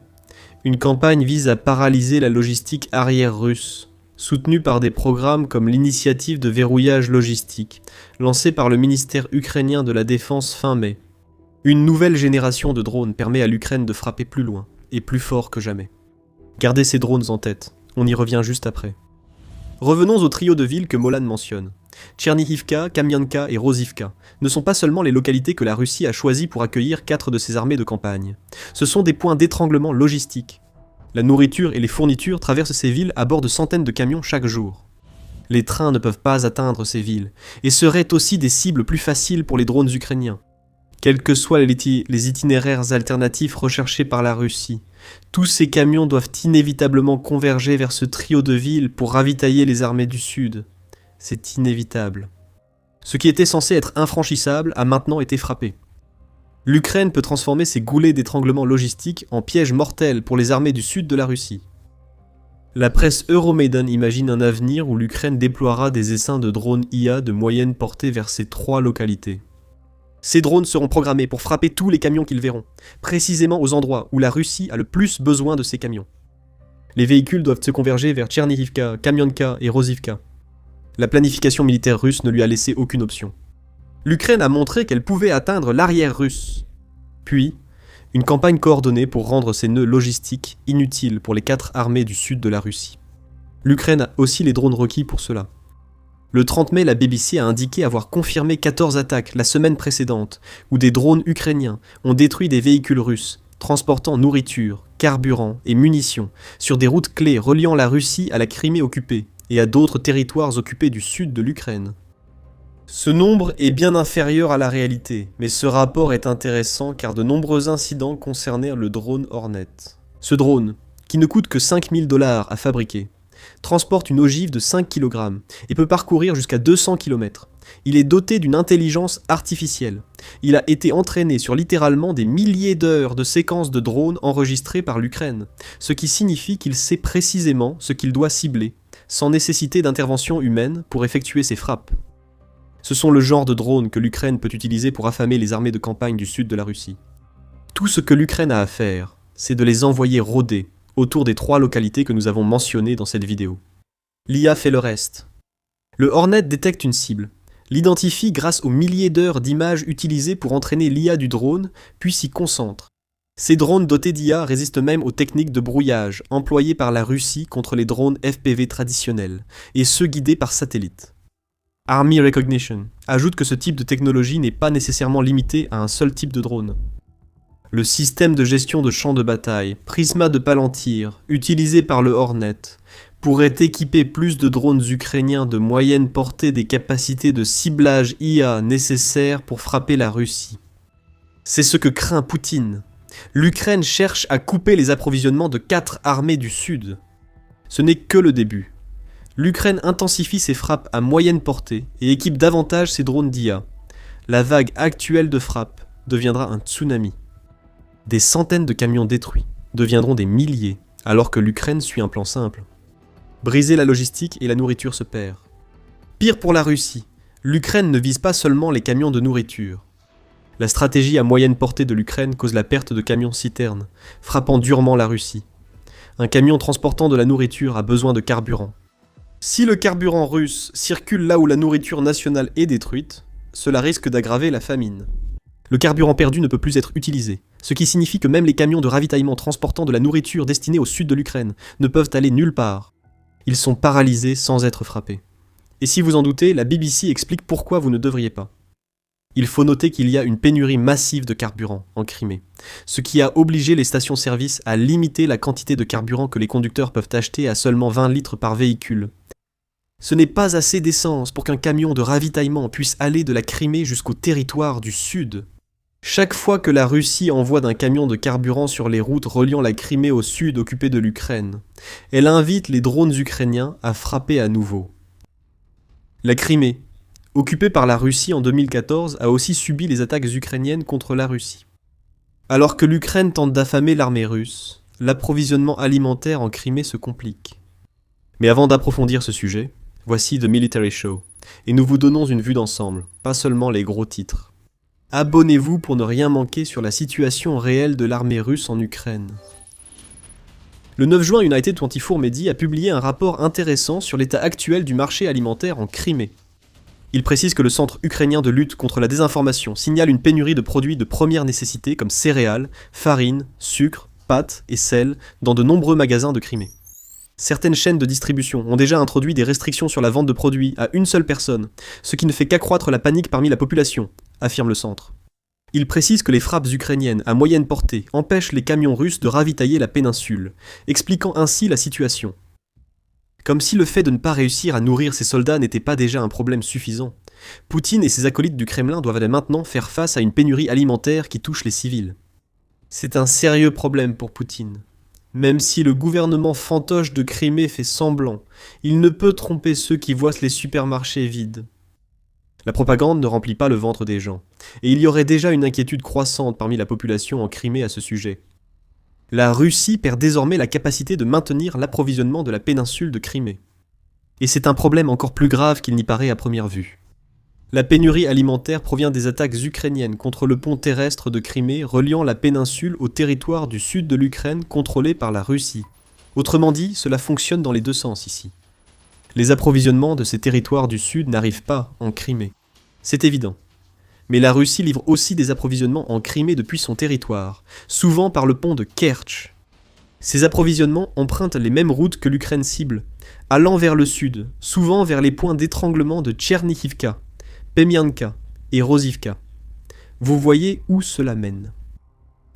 une campagne vise à paralyser la logistique arrière russe, soutenue par des programmes comme l'initiative de verrouillage logistique, lancée par le ministère ukrainien de la Défense fin mai. Une nouvelle génération de drones permet à l'Ukraine de frapper plus loin et plus fort que jamais. Gardez ces drones en tête, on y revient juste après. Revenons au trio de villes que Molan mentionne. Tchernihivka, Kamianka et Rozivka ne sont pas seulement les localités que la Russie a choisies pour accueillir 4 de ses armées de campagne. Ce sont des points d'étranglement logistiques. La nourriture et les fournitures traversent ces villes à bord de centaines de camions chaque jour. Les trains ne peuvent pas atteindre ces villes, et seraient aussi des cibles plus faciles pour les drones ukrainiens. Quels que soient les itinéraires alternatifs recherchés par la Russie, tous ces camions doivent inévitablement converger vers ce trio de villes pour ravitailler les armées du Sud. C'est inévitable. Ce qui était censé être infranchissable a maintenant été frappé. L'Ukraine peut transformer ces goulets d'étranglement logistique en pièges mortels pour les armées du Sud de la Russie. La presse Euromaidan imagine un avenir où l'Ukraine déploiera des essaims de drones IA de moyenne portée vers ces 3 localités. Ces drones seront programmés pour frapper tous les camions qu'ils verront, précisément aux endroits où la Russie a le plus besoin de ces camions. Les véhicules doivent se converger vers Tchernihivka, Kamianka et Rozivka. La planification militaire russe ne lui a laissé aucune option. L'Ukraine a montré qu'elle pouvait atteindre l'arrière russe. Puis, une campagne coordonnée pour rendre ces nœuds logistiques inutiles pour les 4 armées du sud de la Russie. L'Ukraine a aussi les drones requis pour cela. Le 30 mai, la BBC a indiqué avoir confirmé 14 attaques la semaine précédente, où des drones ukrainiens ont détruit des véhicules russes, transportant nourriture, carburant et munitions, sur des routes clés reliant la Russie à la Crimée occupée, et à d'autres territoires occupés du sud de l'Ukraine. Ce nombre est bien inférieur à la réalité, mais ce rapport est intéressant car de nombreux incidents concernaient le drone Hornet. Ce drone, qui ne coûte que 5 000 $ à fabriquer, transporte une ogive de 5 kg et peut parcourir jusqu'à 200 km. Il est doté d'une intelligence artificielle. Il a été entraîné sur littéralement des milliers d'heures de séquences de drones enregistrées par l'Ukraine, ce qui signifie qu'il sait précisément ce qu'il doit cibler, sans nécessité d'intervention humaine pour effectuer ses frappes. Ce sont le genre de drones que l'Ukraine peut utiliser pour affamer les armées de campagne du sud de la Russie. Tout ce que l'Ukraine a à faire, c'est de les envoyer rôder autour des 3 localités que nous avons mentionnées dans cette vidéo. L'IA fait le reste. Le Hornet détecte une cible, l'identifie grâce aux milliers d'heures d'images utilisées pour entraîner l'IA du drone, puis s'y concentre. Ces drones dotés d'IA résistent même aux techniques de brouillage employées par la Russie contre les drones FPV traditionnels, et ceux guidés par satellite. Army Recognition ajoute que ce type de technologie n'est pas nécessairement limité à un seul type de drone. Le système de gestion de champs de bataille, Prisma de Palantir, utilisé par le Hornet, pourrait équiper plus de drones ukrainiens de moyenne portée des capacités de ciblage IA nécessaires pour frapper la Russie. C'est ce que craint Poutine. L'Ukraine cherche à couper les approvisionnements de 4 armées du Sud. Ce n'est que le début. L'Ukraine intensifie ses frappes à moyenne portée et équipe davantage ses drones d'IA. La vague actuelle de frappes deviendra un tsunami. Des centaines de camions détruits deviendront des milliers, alors que l'Ukraine suit un plan simple. Briser la logistique et la nourriture se perd. Pire pour la Russie, l'Ukraine ne vise pas seulement les camions de nourriture. La stratégie à moyenne portée de l'Ukraine cause la perte de camions-citernes, frappant durement la Russie. Un camion transportant de la nourriture a besoin de carburant. Si le carburant russe circule là où la nourriture nationale est détruite, cela risque d'aggraver la famine. Le carburant perdu ne peut plus être utilisé, ce qui signifie que même les camions de ravitaillement transportant de la nourriture destinée au sud de l'Ukraine ne peuvent aller nulle part. Ils sont paralysés sans être frappés. Et si vous en doutez, la BBC explique pourquoi vous ne devriez pas. Il faut noter qu'il y a une pénurie massive de carburant en Crimée, ce qui a obligé les stations-service à limiter la quantité de carburant que les conducteurs peuvent acheter à seulement 20 litres par véhicule. Ce n'est pas assez d'essence pour qu'un camion de ravitaillement puisse aller de la Crimée jusqu'au territoire du Sud. Chaque fois que la Russie envoie d'un camion de carburant sur les routes reliant la Crimée au sud occupé de l'Ukraine, elle invite les drones ukrainiens à frapper à nouveau. La Crimée, occupée par la Russie en 2014, a aussi subi les attaques ukrainiennes contre la Russie. Alors que l'Ukraine tente d'affamer l'armée russe, l'approvisionnement alimentaire en Crimée se complique. Mais avant d'approfondir ce sujet, voici The Military Show, et nous vous donnons une vue d'ensemble, pas seulement les gros titres. Abonnez-vous pour ne rien manquer sur la situation réelle de l'armée russe en Ukraine. Le 9 juin, United 24 Medi a publié un rapport intéressant sur l'état actuel du marché alimentaire en Crimée. Il précise que le Centre ukrainien de lutte contre la désinformation signale une pénurie de produits de première nécessité comme céréales, farine, sucre, pâtes et sel dans de nombreux magasins de Crimée. Certaines chaînes de distribution ont déjà introduit des restrictions sur la vente de produits à une seule personne, ce qui ne fait qu'accroître la panique parmi la population, affirme le centre. Il précise que les frappes ukrainiennes à moyenne portée empêchent les camions russes de ravitailler la péninsule, expliquant ainsi la situation. Comme si le fait de ne pas réussir à nourrir ses soldats n'était pas déjà un problème suffisant, Poutine et ses acolytes du Kremlin doivent maintenant faire face à une pénurie alimentaire qui touche les civils. C'est un sérieux problème pour Poutine. Même si le gouvernement fantoche de Crimée fait semblant, il ne peut tromper ceux qui voient les supermarchés vides. La propagande ne remplit pas le ventre des gens, et il y aurait déjà une inquiétude croissante parmi la population en Crimée à ce sujet. La Russie perd désormais la capacité de maintenir l'approvisionnement de la péninsule de Crimée. Et c'est un problème encore plus grave qu'il n'y paraît à première vue. La pénurie alimentaire provient des attaques ukrainiennes contre le pont terrestre de Crimée reliant la péninsule au territoire du sud de l'Ukraine contrôlé par la Russie. Autrement dit, cela fonctionne dans les deux sens ici. Les approvisionnements de ces territoires du sud n'arrivent pas en Crimée. C'est évident. Mais la Russie livre aussi des approvisionnements en Crimée depuis son territoire, souvent par le pont de Kertch. Ces approvisionnements empruntent les mêmes routes que l'Ukraine cible, allant vers le sud, souvent vers les points d'étranglement de Tchernivka, Pemianka et Rosivka. Vous voyez où cela mène.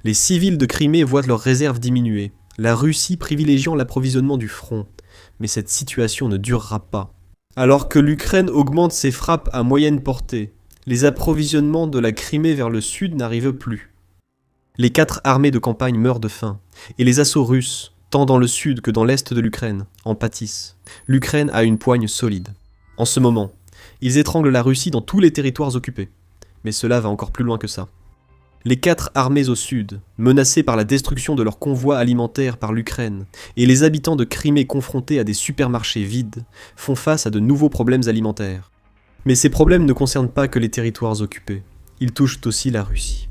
Les civils de Crimée voient leurs réserves diminuer, la Russie privilégiant l'approvisionnement du front. Mais cette situation ne durera pas. Alors que l'Ukraine augmente ses frappes à moyenne portée, les approvisionnements de la Crimée vers le sud n'arrivent plus. Les 4 armées de campagne meurent de faim, et les assauts russes Tant dans le sud que dans l'est de l'Ukraine en pâtissent. L'Ukraine a une poigne solide. En ce moment, ils étranglent la Russie dans tous les territoires occupés. Mais cela va encore plus loin que ça. Les 4 armées au sud, menacées par la destruction de leurs convois alimentaires par l'Ukraine, et les habitants de Crimée confrontés à des supermarchés vides, font face à de nouveaux problèmes alimentaires. Mais ces problèmes ne concernent pas que les territoires occupés, ils touchent aussi la Russie.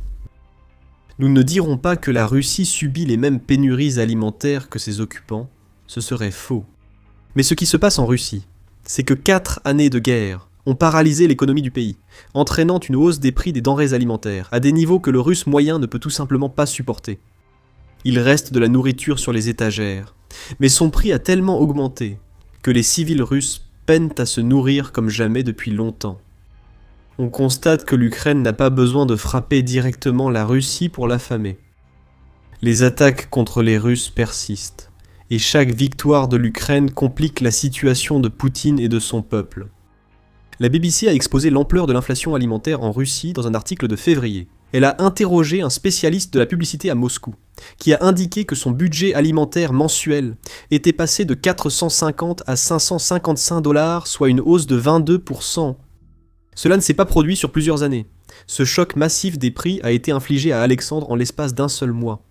Nous ne dirons pas que la Russie subit les mêmes pénuries alimentaires que ses occupants, ce serait faux. Mais ce qui se passe en Russie, c'est que 4 années de guerre ont paralysé l'économie du pays, entraînant une hausse des prix des denrées alimentaires, à des niveaux que le Russe moyen ne peut tout simplement pas supporter. Il reste de la nourriture sur les étagères, mais son prix a tellement augmenté que les civils russes peinent à se nourrir comme jamais depuis longtemps. On constate que l'Ukraine n'a pas besoin de frapper directement la Russie pour l'affamer. Les attaques contre les Russes persistent, et chaque victoire de l'Ukraine complique la situation de Poutine et de son peuple. La BBC a exposé l'ampleur de l'inflation alimentaire en Russie dans un article de février. Elle a interrogé un spécialiste de la publicité à Moscou, qui a indiqué que son budget alimentaire mensuel était passé de 450 à 555 $, soit une hausse de 22%. Cela ne s'est pas produit sur plusieurs années. Ce choc massif des prix a été infligé à Alexandre en l'espace d'un seul mois.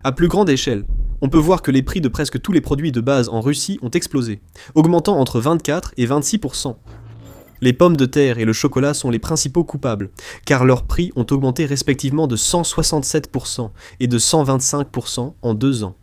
À plus grande échelle, on peut voir que les prix de presque tous les produits de base en Russie ont explosé, augmentant entre 24 et 26%. Les pommes de terre et le chocolat sont les principaux coupables, car leurs prix ont augmenté respectivement de 167% et de 125% en 2 ans.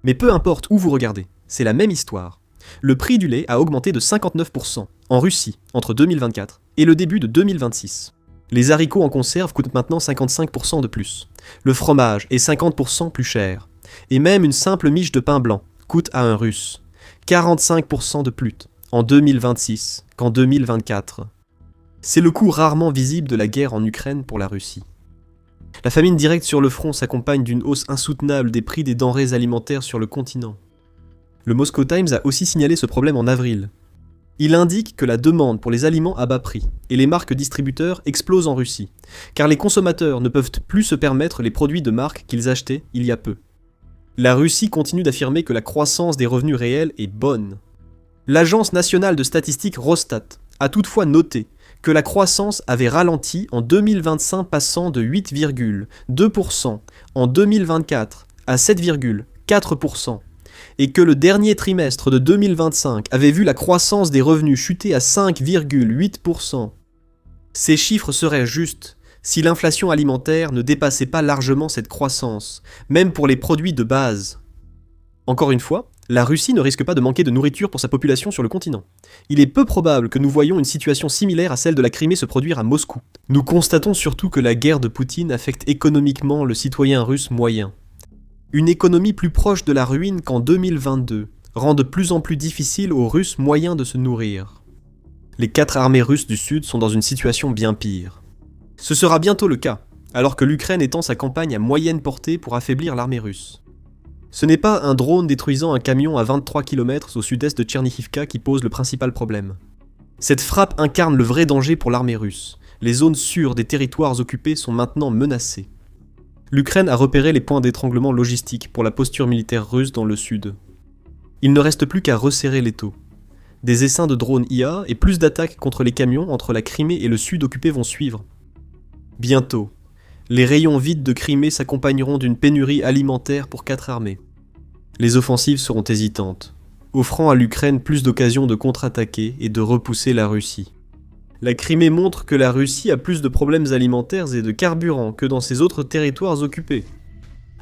Mais peu importe où vous regardez, c'est la même histoire. Le prix du lait a augmenté de 59% en Russie entre 2024 et le début de 2026. Les haricots en conserve coûtent maintenant 55% de plus. Le fromage est 50% plus cher. Et même une simple miche de pain blanc coûte à un Russe 45% de plus en 2026 qu'en 2024. C'est le coût rarement visible de la guerre en Ukraine pour la Russie. La famine directe sur le front s'accompagne d'une hausse insoutenable des prix des denrées alimentaires sur le continent. Le Moscow Times a aussi signalé ce problème en avril. Il indique que la demande pour les aliments à bas prix et les marques distributeurs explosent en Russie, car les consommateurs ne peuvent plus se permettre les produits de marque qu'ils achetaient il y a peu. La Russie continue d'affirmer que la croissance des revenus réels est bonne. L'Agence nationale de statistique Rosstat a toutefois noté que la croissance avait ralenti en 2025 passant de 8,2% en 2024 à 7,4%. Et que le dernier trimestre de 2025 avait vu la croissance des revenus chuter à 5,8%. Ces chiffres seraient justes si l'inflation alimentaire ne dépassait pas largement cette croissance, même pour les produits de base. Encore une fois, la Russie ne risque pas de manquer de nourriture pour sa population sur le continent. Il est peu probable que nous voyions une situation similaire à celle de la Crimée se produire à Moscou. Nous constatons surtout que la guerre de Poutine affecte économiquement le citoyen russe moyen. Une économie plus proche de la ruine qu'en 2022 rend de plus en plus difficile aux Russes moyens de se nourrir. Les 4 armées russes du Sud sont dans une situation bien pire. Ce sera bientôt le cas, alors que l'Ukraine étend sa campagne à moyenne portée pour affaiblir l'armée russe. Ce n'est pas un drone détruisant un camion à 23 km au sud-est de Tchernivka qui pose le principal problème. Cette frappe incarne le vrai danger pour l'armée russe. Les zones sûres des territoires occupés sont maintenant menacées. L'Ukraine a repéré les points d'étranglement logistique pour la posture militaire russe dans le sud. Il ne reste plus qu'à resserrer l'étau. Des essaims de drones IA et plus d'attaques contre les camions entre la Crimée et le sud occupé vont suivre. Bientôt, les rayons vides de Crimée s'accompagneront d'une pénurie alimentaire pour 4 armées. Les offensives seront hésitantes, offrant à l'Ukraine plus d'occasions de contre-attaquer et de repousser la Russie. La Crimée montre que la Russie a plus de problèmes alimentaires et de carburant que dans ses autres territoires occupés.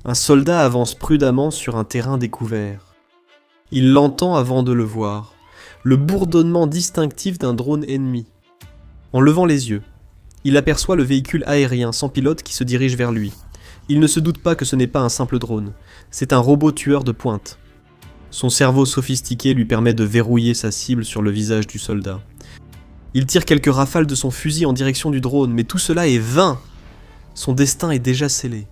Un soldat avance prudemment sur un terrain découvert. Il l'entend avant de le voir, le bourdonnement distinctif d'un drone ennemi. En levant les yeux, il aperçoit le véhicule aérien sans pilote qui se dirige vers lui. Il ne se doute pas que ce n'est pas un simple drone, c'est un robot tueur de pointe. Son cerveau sophistiqué lui permet de verrouiller sa cible sur le visage du soldat. Il tire quelques rafales de son fusil en direction du drone, mais tout cela est vain. Son destin est déjà scellé.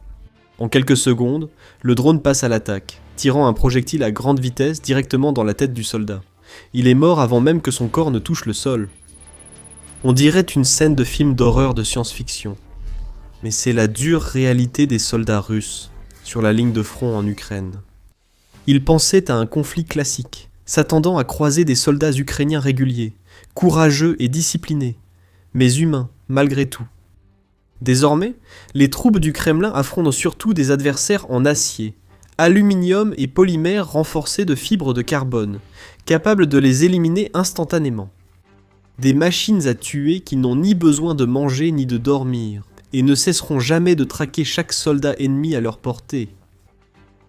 En quelques secondes, le drone passe à l'attaque, tirant un projectile à grande vitesse directement dans la tête du soldat. Il est mort avant même que son corps ne touche le sol. On dirait une scène de film d'horreur de science-fiction. Mais c'est la dure réalité des soldats russes sur la ligne de front en Ukraine. Ils pensaient à un conflit classique, s'attendant à croiser des soldats ukrainiens réguliers, courageux et disciplinés, mais humains malgré tout. Désormais, les troupes du Kremlin affrontent surtout des adversaires en acier, aluminium et polymères renforcés de fibres de carbone, capables de les éliminer instantanément. Des machines à tuer qui n'ont ni besoin de manger ni de dormir, et ne cesseront jamais de traquer chaque soldat ennemi à leur portée.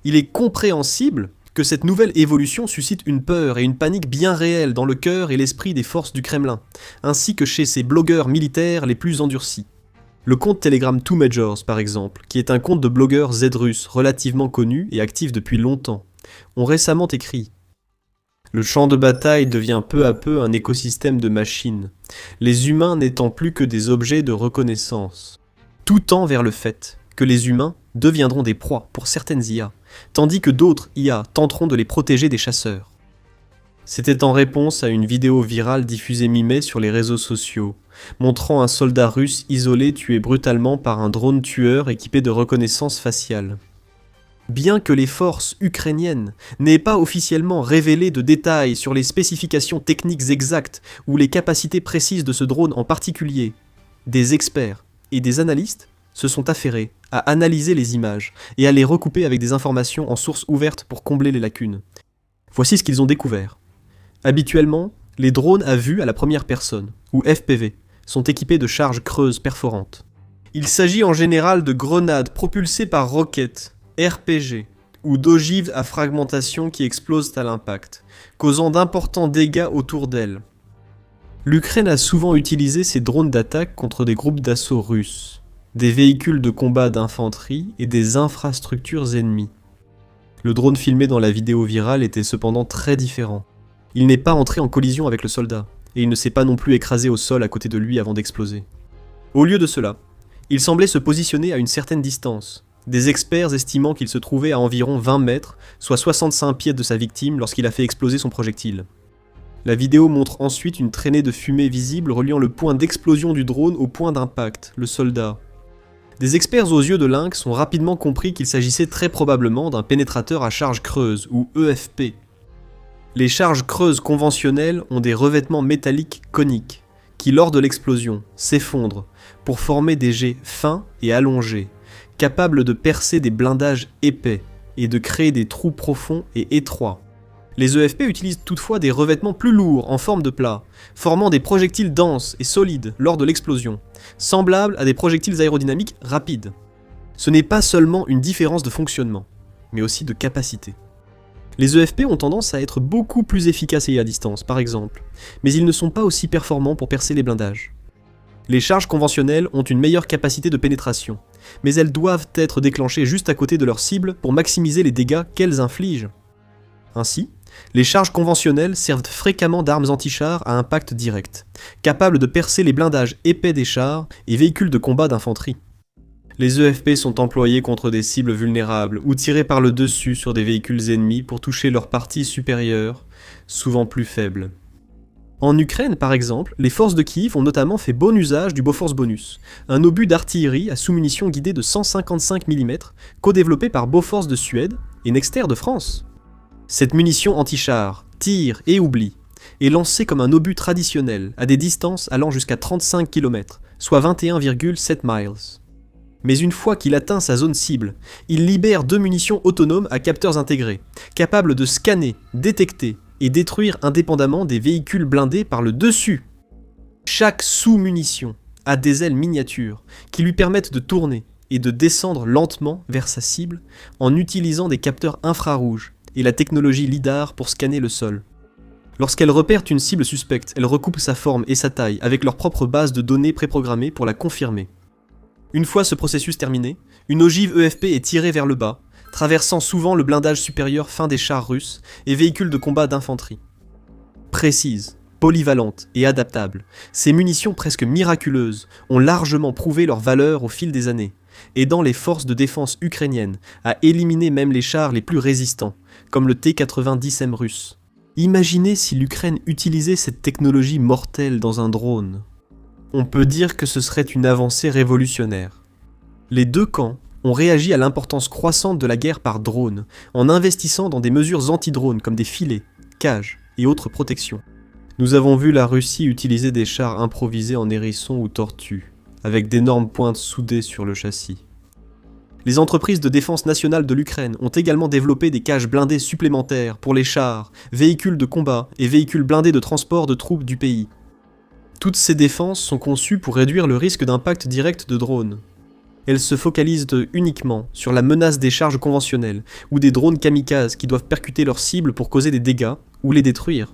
Il est compréhensible que cette nouvelle évolution suscite une peur et une panique bien réelles dans le cœur et l'esprit des forces du Kremlin, ainsi que chez ses blogueurs militaires les plus endurcis. Le compte Telegram Two Majors, par exemple, qui est un compte de blogueurs Z-russes relativement connu et actif depuis longtemps, ont récemment écrit « Le champ de bataille devient peu à peu un écosystème de machines, les humains n'étant plus que des objets de reconnaissance. Tout tend vers le fait que les humains deviendront des proies pour certaines IA, tandis que d'autres IA tenteront de les protéger des chasseurs. » C'était en réponse à une vidéo virale diffusée mi-mai sur les réseaux sociaux, montrant un soldat russe isolé tué brutalement par un drone tueur équipé de reconnaissance faciale. Bien que les forces ukrainiennes n'aient pas officiellement révélé de détails sur les spécifications techniques exactes ou les capacités précises de ce drone en particulier, des experts et des analystes se sont affairés à analyser les images et à les recouper avec des informations en source ouverte pour combler les lacunes. Voici ce qu'ils ont découvert. Habituellement, les drones à vue à la première personne, ou FPV, sont équipés de charges creuses perforantes. Il s'agit en général de grenades propulsées par roquettes, RPG, ou d'ogives à fragmentation qui explosent à l'impact, causant d'importants dégâts autour d'elles. L'Ukraine a souvent utilisé ces drones d'attaque contre des groupes d'assaut russes, des véhicules de combat d'infanterie et des infrastructures ennemies. Le drone filmé dans la vidéo virale était cependant très différent. Il n'est pas entré en collision avec le soldat, et il ne s'est pas non plus écrasé au sol à côté de lui avant d'exploser. Au lieu de cela, il semblait se positionner à une certaine distance, des experts estimant qu'il se trouvait à environ 20 mètres, soit 65 pieds de sa victime lorsqu'il a fait exploser son projectile. La vidéo montre ensuite une traînée de fumée visible reliant le point d'explosion du drone au point d'impact, le soldat. Des experts aux yeux de lynx ont rapidement compris qu'il s'agissait très probablement d'un pénétrateur à charge creuse, ou EFP. Les charges creuses conventionnelles ont des revêtements métalliques coniques, qui lors de l'explosion s'effondrent pour former des jets fins et allongés, capables de percer des blindages épais et de créer des trous profonds et étroits. Les EFP utilisent toutefois des revêtements plus lourds en forme de plat, formant des projectiles denses et solides lors de l'explosion, semblables à des projectiles aérodynamiques rapides. Ce n'est pas seulement une différence de fonctionnement, mais aussi de capacité. Les EFP ont tendance à être beaucoup plus efficaces et à distance, par exemple, mais ils ne sont pas aussi performants pour percer les blindages. Les charges conventionnelles ont une meilleure capacité de pénétration, mais elles doivent être déclenchées juste à côté de leur cible pour maximiser les dégâts qu'elles infligent. Ainsi, les charges conventionnelles servent fréquemment d'armes anti-chars à impact direct, capables de percer les blindages épais des chars et véhicules de combat d'infanterie. Les EFP sont employés contre des cibles vulnérables ou tirés par le dessus sur des véhicules ennemis pour toucher leur partie supérieure, souvent plus faible. En Ukraine, par exemple, les forces de Kiev ont notamment fait bon usage du Bofors Bonus, un obus d'artillerie à sous-munitions guidées de 155 mm, co-développé par Bofors de Suède et Nexter de France. Cette munition anti-char, tire et oublie, est lancée comme un obus traditionnel à des distances allant jusqu'à 35 km, soit 21,7 miles. Mais une fois qu'il atteint sa zone cible, il libère 2 munitions autonomes à capteurs intégrés, capables de scanner, détecter et détruire indépendamment des véhicules blindés par le dessus. Chaque sous-munition a des ailes miniatures qui lui permettent de tourner et de descendre lentement vers sa cible en utilisant des capteurs infrarouges et la technologie LIDAR pour scanner le sol. Lorsqu'elle repère une cible suspecte, elle recoupe sa forme et sa taille avec leur propre base de données préprogrammée pour la confirmer. Une fois ce processus terminé, une ogive EFP est tirée vers le bas, traversant souvent le blindage supérieur fin des chars russes et véhicules de combat d'infanterie. Précises, polyvalentes et adaptables, ces munitions presque miraculeuses ont largement prouvé leur valeur au fil des années, aidant les forces de défense ukrainiennes à éliminer même les chars les plus résistants, comme le T-90M russe. Imaginez si l'Ukraine utilisait cette technologie mortelle dans un drone. On peut dire que ce serait une avancée révolutionnaire. Les deux camps on réagit à l'importance croissante de la guerre par drone, en investissant dans des mesures anti-drones comme des filets, cages et autres protections. Nous avons vu la Russie utiliser des chars improvisés en hérissons ou tortues, avec d'énormes pointes soudées sur le châssis. Les entreprises de défense nationale de l'Ukraine ont également développé des cages blindées supplémentaires pour les chars, véhicules de combat et véhicules blindés de transport de troupes du pays. Toutes ces défenses sont conçues pour réduire le risque d'impact direct de drones. Elles se focalisent uniquement sur la menace des charges conventionnelles ou des drones kamikazes qui doivent percuter leurs cibles pour causer des dégâts ou les détruire.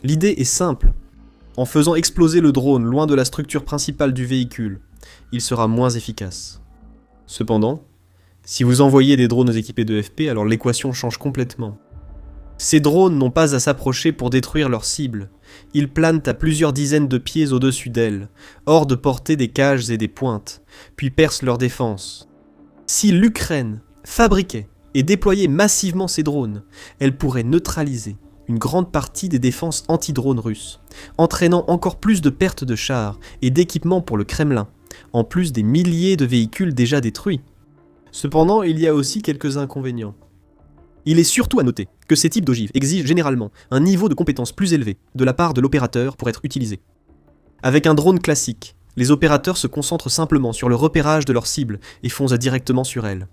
L'idée est simple. En faisant exploser le drone loin de la structure principale du véhicule, il sera moins efficace. Cependant, si vous envoyez des drones équipés de FP, alors l'équation change complètement. Ces drones n'ont pas à s'approcher pour détruire leurs cibles. Ils planent à plusieurs dizaines de pieds au-dessus d'elles, hors de portée des cages et des pointes, puis percent leur défense. Si l'Ukraine fabriquait et déployait massivement ces drones, elle pourrait neutraliser une grande partie des défenses anti-drones russes, entraînant encore plus de pertes de chars et d'équipements pour le Kremlin, en plus des milliers de véhicules déjà détruits. Cependant, il y a aussi quelques inconvénients. Il est surtout à noter que ces types d'ogives exigent généralement un niveau de compétence plus élevé de la part de l'opérateur pour être utilisés. Avec un drone classique, les opérateurs se concentrent simplement sur le repérage de leurs cibles et foncent directement sur elles.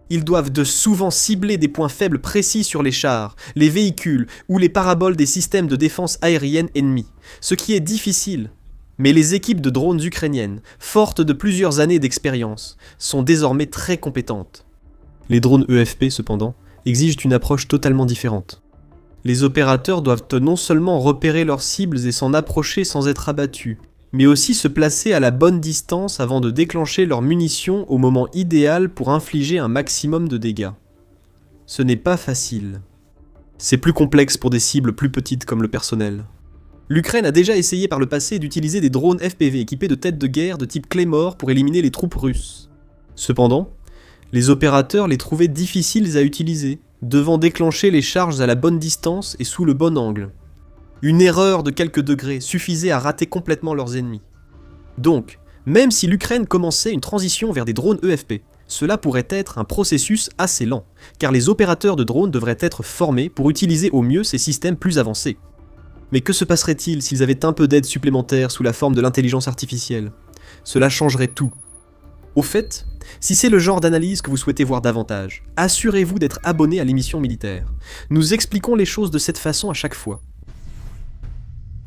Ils doivent souvent cibler des points faibles précis sur les chars, les véhicules ou les paraboles des systèmes de défense aérienne ennemis, ce qui est difficile. Mais les équipes de drones ukrainiennes, fortes de plusieurs années d'expérience, sont désormais très compétentes. Les drones EFP, cependant, exigent une approche totalement différente. Les opérateurs doivent non seulement repérer leurs cibles et s'en approcher sans être abattus, mais aussi se placer à la bonne distance avant de déclencher leurs munitions au moment idéal pour infliger un maximum de dégâts. Ce n'est pas facile. C'est plus complexe pour des cibles plus petites comme le personnel. L'Ukraine a déjà essayé par le passé d'utiliser des drones FPV équipés de têtes de guerre de type Claymore pour éliminer les troupes russes. Cependant, les opérateurs les trouvaient difficiles à utiliser, devant déclencher les charges à la bonne distance et sous le bon angle. Une erreur de quelques degrés suffisait à rater complètement leurs ennemis. Donc, même si l'Ukraine commençait une transition vers des drones EFP, cela pourrait être un processus assez lent, car les opérateurs de drones devraient être formés pour utiliser au mieux ces systèmes plus avancés. Mais que se passerait-il s'ils avaient un peu d'aide supplémentaire sous la forme de l'intelligence artificielle ? Cela changerait tout. Au fait, si c'est le genre d'analyse que vous souhaitez voir davantage, assurez-vous d'être abonné à l'émission militaire. Nous expliquons les choses de cette façon à chaque fois.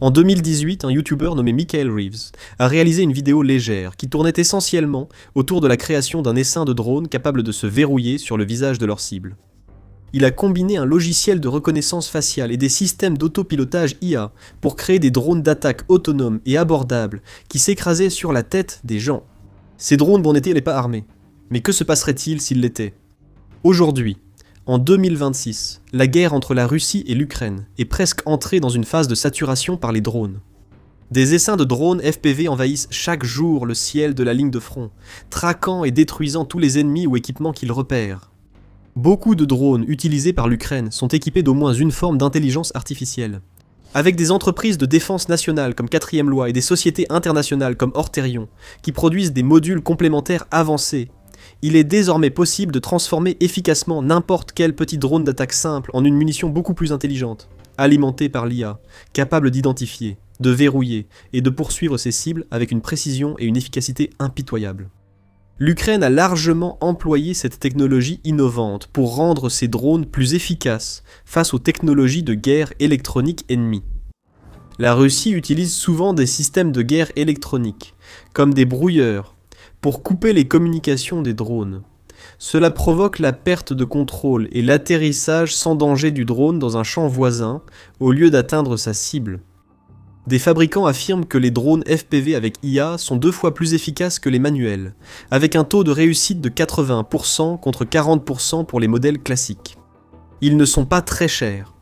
En 2018, un YouTuber nommé Michael Reeves a réalisé une vidéo légère qui tournait essentiellement autour de la création d'un essaim de drones capable de se verrouiller sur le visage de leur cible. Il a combiné un logiciel de reconnaissance faciale et des systèmes d'autopilotage IA pour créer des drones d'attaque autonomes et abordables qui s'écrasaient sur la tête des gens. Ces drones n'étaient pas armés. Mais que se passerait-il s'ils l'étaient ? Aujourd'hui, en 2026, la guerre entre la Russie et l'Ukraine est presque entrée dans une phase de saturation par les drones. Des essaims de drones FPV envahissent chaque jour le ciel de la ligne de front, traquant et détruisant tous les ennemis ou équipements qu'ils repèrent. Beaucoup de drones utilisés par l'Ukraine sont équipés d'au moins une forme d'intelligence artificielle. Avec des entreprises de défense nationale comme 4ème Loi et des sociétés internationales comme Orterion, qui produisent des modules complémentaires avancés, il est désormais possible de transformer efficacement n'importe quel petit drone d'attaque simple en une munition beaucoup plus intelligente, alimentée par l'IA, capable d'identifier, de verrouiller et de poursuivre ses cibles avec une précision et une efficacité impitoyables. L'Ukraine a largement employé cette technologie innovante pour rendre ses drones plus efficaces face aux technologies de guerre électronique ennemies. La Russie utilise souvent des systèmes de guerre électronique, comme des brouilleurs, pour couper les communications des drones. Cela provoque la perte de contrôle et l'atterrissage sans danger du drone dans un champ voisin, au lieu d'atteindre sa cible. Des fabricants affirment que les drones FPV avec IA sont 2 fois plus efficaces que les manuels, avec un taux de réussite de 80% contre 40% pour les modèles classiques. Ils ne sont pas très chers.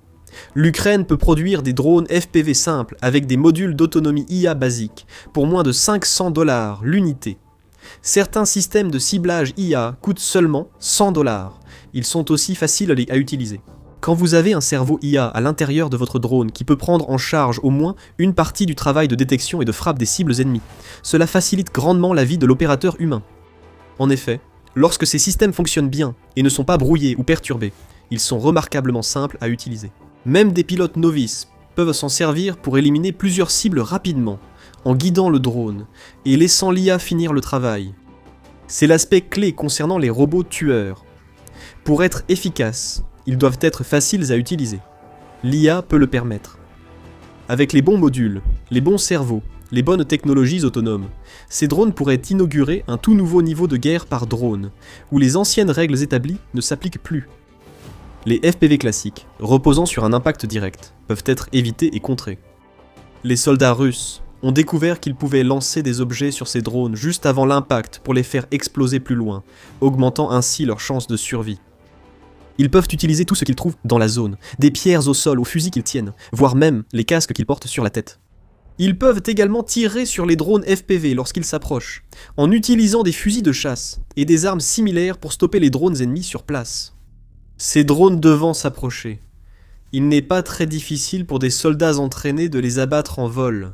L'Ukraine peut produire des drones FPV simples avec des modules d'autonomie IA basiques pour moins de $500 l'unité. Certains systèmes de ciblage IA coûtent seulement $100. Ils sont aussi faciles à utiliser. Quand vous avez un cerveau IA à l'intérieur de votre drone qui peut prendre en charge au moins une partie du travail de détection et de frappe des cibles ennemies, cela facilite grandement la vie de l'opérateur humain. En effet, Lorsque ces systèmes fonctionnent bien et ne sont pas brouillés ou perturbés, ils sont remarquablement simples à utiliser. Même des pilotes novices peuvent s'en servir pour éliminer plusieurs cibles rapidement, en guidant le drone et laissant l'IA finir le travail. C'est l'aspect clé concernant les robots tueurs. Pour être efficaces, ils doivent être faciles à utiliser. L'IA peut le permettre. Avec les bons modules, les bons cerveaux, les bonnes technologies autonomes, ces drones pourraient inaugurer un tout nouveau niveau de guerre par drone, où les anciennes règles établies ne s'appliquent plus. Les FPV classiques, reposant sur un impact direct, peuvent être évités et contrés. Les soldats russes ont découvert qu'ils pouvaient lancer des objets sur ces drones juste avant l'impact pour les faire exploser plus loin, augmentant ainsi leurs chances de survie. Ils peuvent utiliser tout ce qu'ils trouvent dans la zone, des pierres au sol, aux fusils qu'ils tiennent, voire même les casques qu'ils portent sur la tête. Ils peuvent également tirer sur les drones FPV lorsqu'ils s'approchent, en utilisant des fusils de chasse et des armes similaires pour stopper les drones ennemis sur place. Ces drones devant s'approcher, il n'est pas très difficile pour des soldats entraînés de les abattre en vol.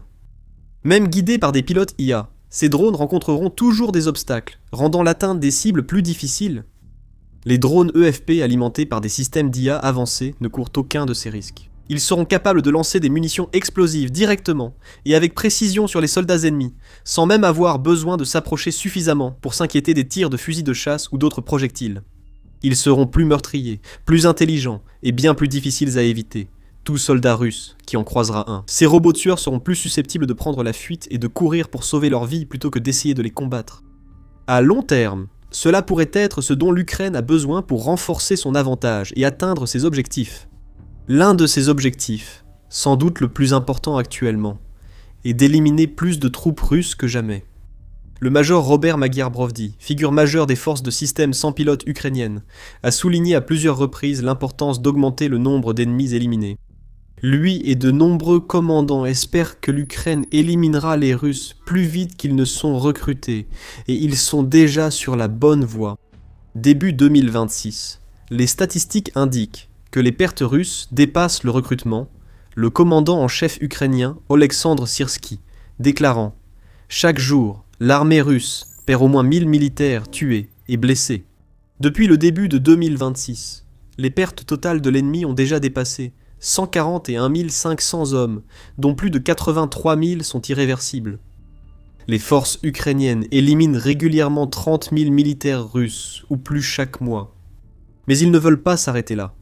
Même guidés par des pilotes IA, ces drones rencontreront toujours des obstacles, rendant l'atteinte des cibles plus difficile. Les drones EFP alimentés par des systèmes d'IA avancés ne courent aucun de ces risques. Ils seront capables de lancer des munitions explosives directement et avec précision sur les soldats ennemis, sans même avoir besoin de s'approcher suffisamment pour s'inquiéter des tirs de fusils de chasse ou d'autres projectiles. Ils seront plus meurtriers, plus intelligents et bien plus difficiles à éviter. Tout soldat russe qui en croisera un. Ces robots tueurs seront plus susceptibles de prendre la fuite et de courir pour sauver leur vie plutôt que d'essayer de les combattre. À long terme, cela pourrait être ce dont l'Ukraine a besoin pour renforcer son avantage et atteindre ses objectifs. L'un de ces objectifs, sans doute le plus important actuellement, est d'éliminer plus de troupes russes que jamais. Le major Robert Magyar-Brovdi, figure majeure des forces de système sans pilote ukrainiennes, a souligné à plusieurs reprises l'importance d'augmenter le nombre d'ennemis éliminés. Lui et de nombreux commandants espèrent que l'Ukraine éliminera les Russes plus vite qu'ils ne sont recrutés, et ils sont déjà sur la bonne voie. Début 2026, les statistiques indiquent que les pertes russes dépassent le recrutement, le commandant en chef ukrainien Oleksandr Syrsky, déclarant « Chaque jour, l'armée russe perd au moins 1000 militaires tués et blessés. Depuis le début de 2026, les pertes totales de l'ennemi ont déjà dépassé 141 500 hommes, dont plus de 83 000 sont irréversibles. Les forces ukrainiennes éliminent régulièrement 30 000 militaires russes, ou plus chaque mois. Mais ils ne veulent pas s'arrêter là.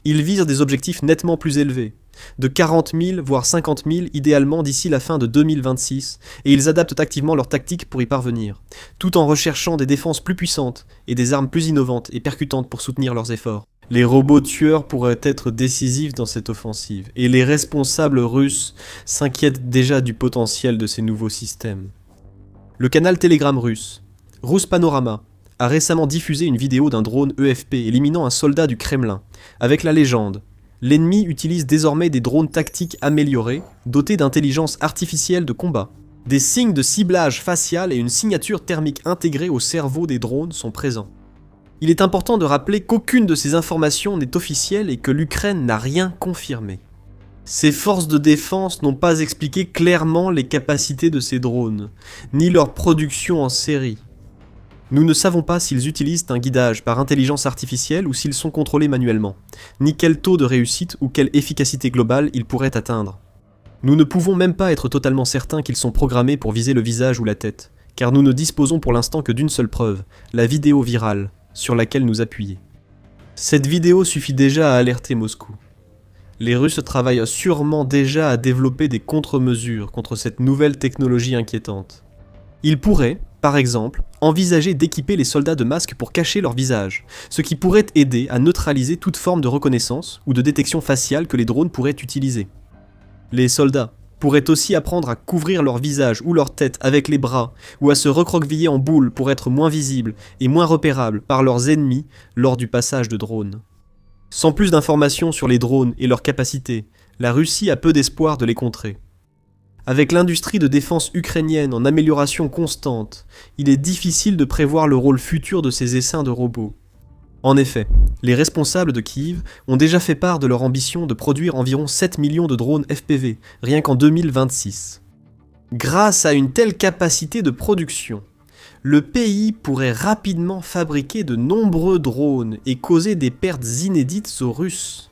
Ils visent des objectifs nettement plus élevés, de 40 000 voire 50 000 idéalement d'ici la fin de 2026, et ils adaptent activement leurs tactiques pour y parvenir, tout en recherchant des défenses plus puissantes et des armes plus innovantes et percutantes pour soutenir leurs efforts. Les robots tueurs pourraient être décisifs dans cette offensive, et les responsables russes s'inquiètent déjà du potentiel de ces nouveaux systèmes. Le canal Telegram russe, Rus Panorama, a récemment diffusé une vidéo d'un drone EFP éliminant un soldat du Kremlin, avec la légende « L'ennemi utilise désormais des drones tactiques améliorés, dotés d'intelligence artificielle de combat. Des signes de ciblage facial et une signature thermique intégrée au cerveau des drones sont présents. » Il est important de rappeler qu'aucune de ces informations n'est officielle et que l'Ukraine n'a rien confirmé. Ces forces de défense n'ont pas expliqué clairement les capacités de ces drones, ni leur production en série. Nous ne savons pas s'ils utilisent un guidage par intelligence artificielle ou s'ils sont contrôlés manuellement, ni quel taux de réussite ou quelle efficacité globale ils pourraient atteindre. Nous ne pouvons même pas être totalement certains qu'ils sont programmés pour viser le visage ou la tête, car nous ne disposons pour l'instant que d'une seule preuve, la vidéo virale, sur laquelle nous appuyer. Cette vidéo suffit déjà à alerter Moscou. Les Russes travaillent sûrement déjà à développer des contre-mesures contre cette nouvelle technologie inquiétante. Ils pourraient, par exemple, envisager d'équiper les soldats de masques pour cacher leur visage, ce qui pourrait aider à neutraliser toute forme de reconnaissance ou de détection faciale que les drones pourraient utiliser. Les soldats pourraient aussi apprendre à couvrir leur visage ou leur tête avec les bras, ou à se recroqueviller en boule pour être moins visibles et moins repérables par leurs ennemis lors du passage de drones. Sans plus d'informations sur les drones et leurs capacités, la Russie a peu d'espoir de les contrer. Avec l'industrie de défense ukrainienne en amélioration constante, il est difficile de prévoir le rôle futur de ces essaims de robots. En effet, les responsables de Kiev ont déjà fait part de leur ambition de produire environ 7 millions de drones FPV, rien qu'en 2026. Grâce à une telle capacité de production, le pays pourrait rapidement fabriquer de nombreux drones et causer des pertes inédites aux Russes.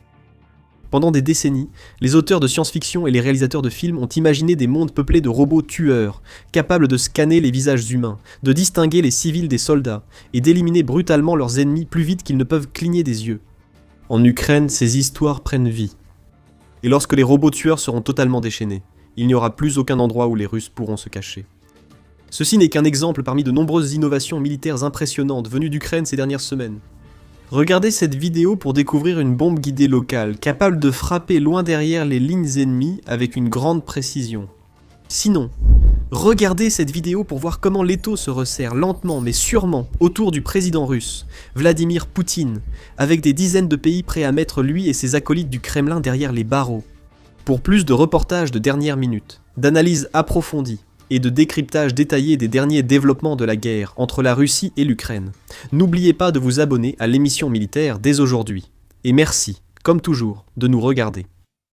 Pendant des décennies, les auteurs de science-fiction et les réalisateurs de films ont imaginé des mondes peuplés de robots tueurs, capables de scanner les visages humains, de distinguer les civils des soldats, et d'éliminer brutalement leurs ennemis plus vite qu'ils ne peuvent cligner des yeux. En Ukraine, ces histoires prennent vie. Et lorsque les robots tueurs seront totalement déchaînés, il n'y aura plus aucun endroit où les Russes pourront se cacher. Ceci n'est qu'un exemple parmi de nombreuses innovations militaires impressionnantes venues d'Ukraine ces dernières semaines. Regardez cette vidéo pour découvrir une bombe guidée locale, capable de frapper loin derrière les lignes ennemies avec une grande précision. Sinon, regardez cette vidéo pour voir comment l'étau se resserre lentement mais sûrement autour du président russe, Vladimir Poutine, avec des dizaines de pays prêts à mettre lui et ses acolytes du Kremlin derrière les barreaux. Pour plus de reportages de dernière minute, d'analyses approfondies, et de décryptage détaillé des derniers développements de la guerre entre la Russie et l'Ukraine. N'oubliez pas de vous abonner à l'émission militaire dès aujourd'hui. Et merci, comme toujours, de nous regarder.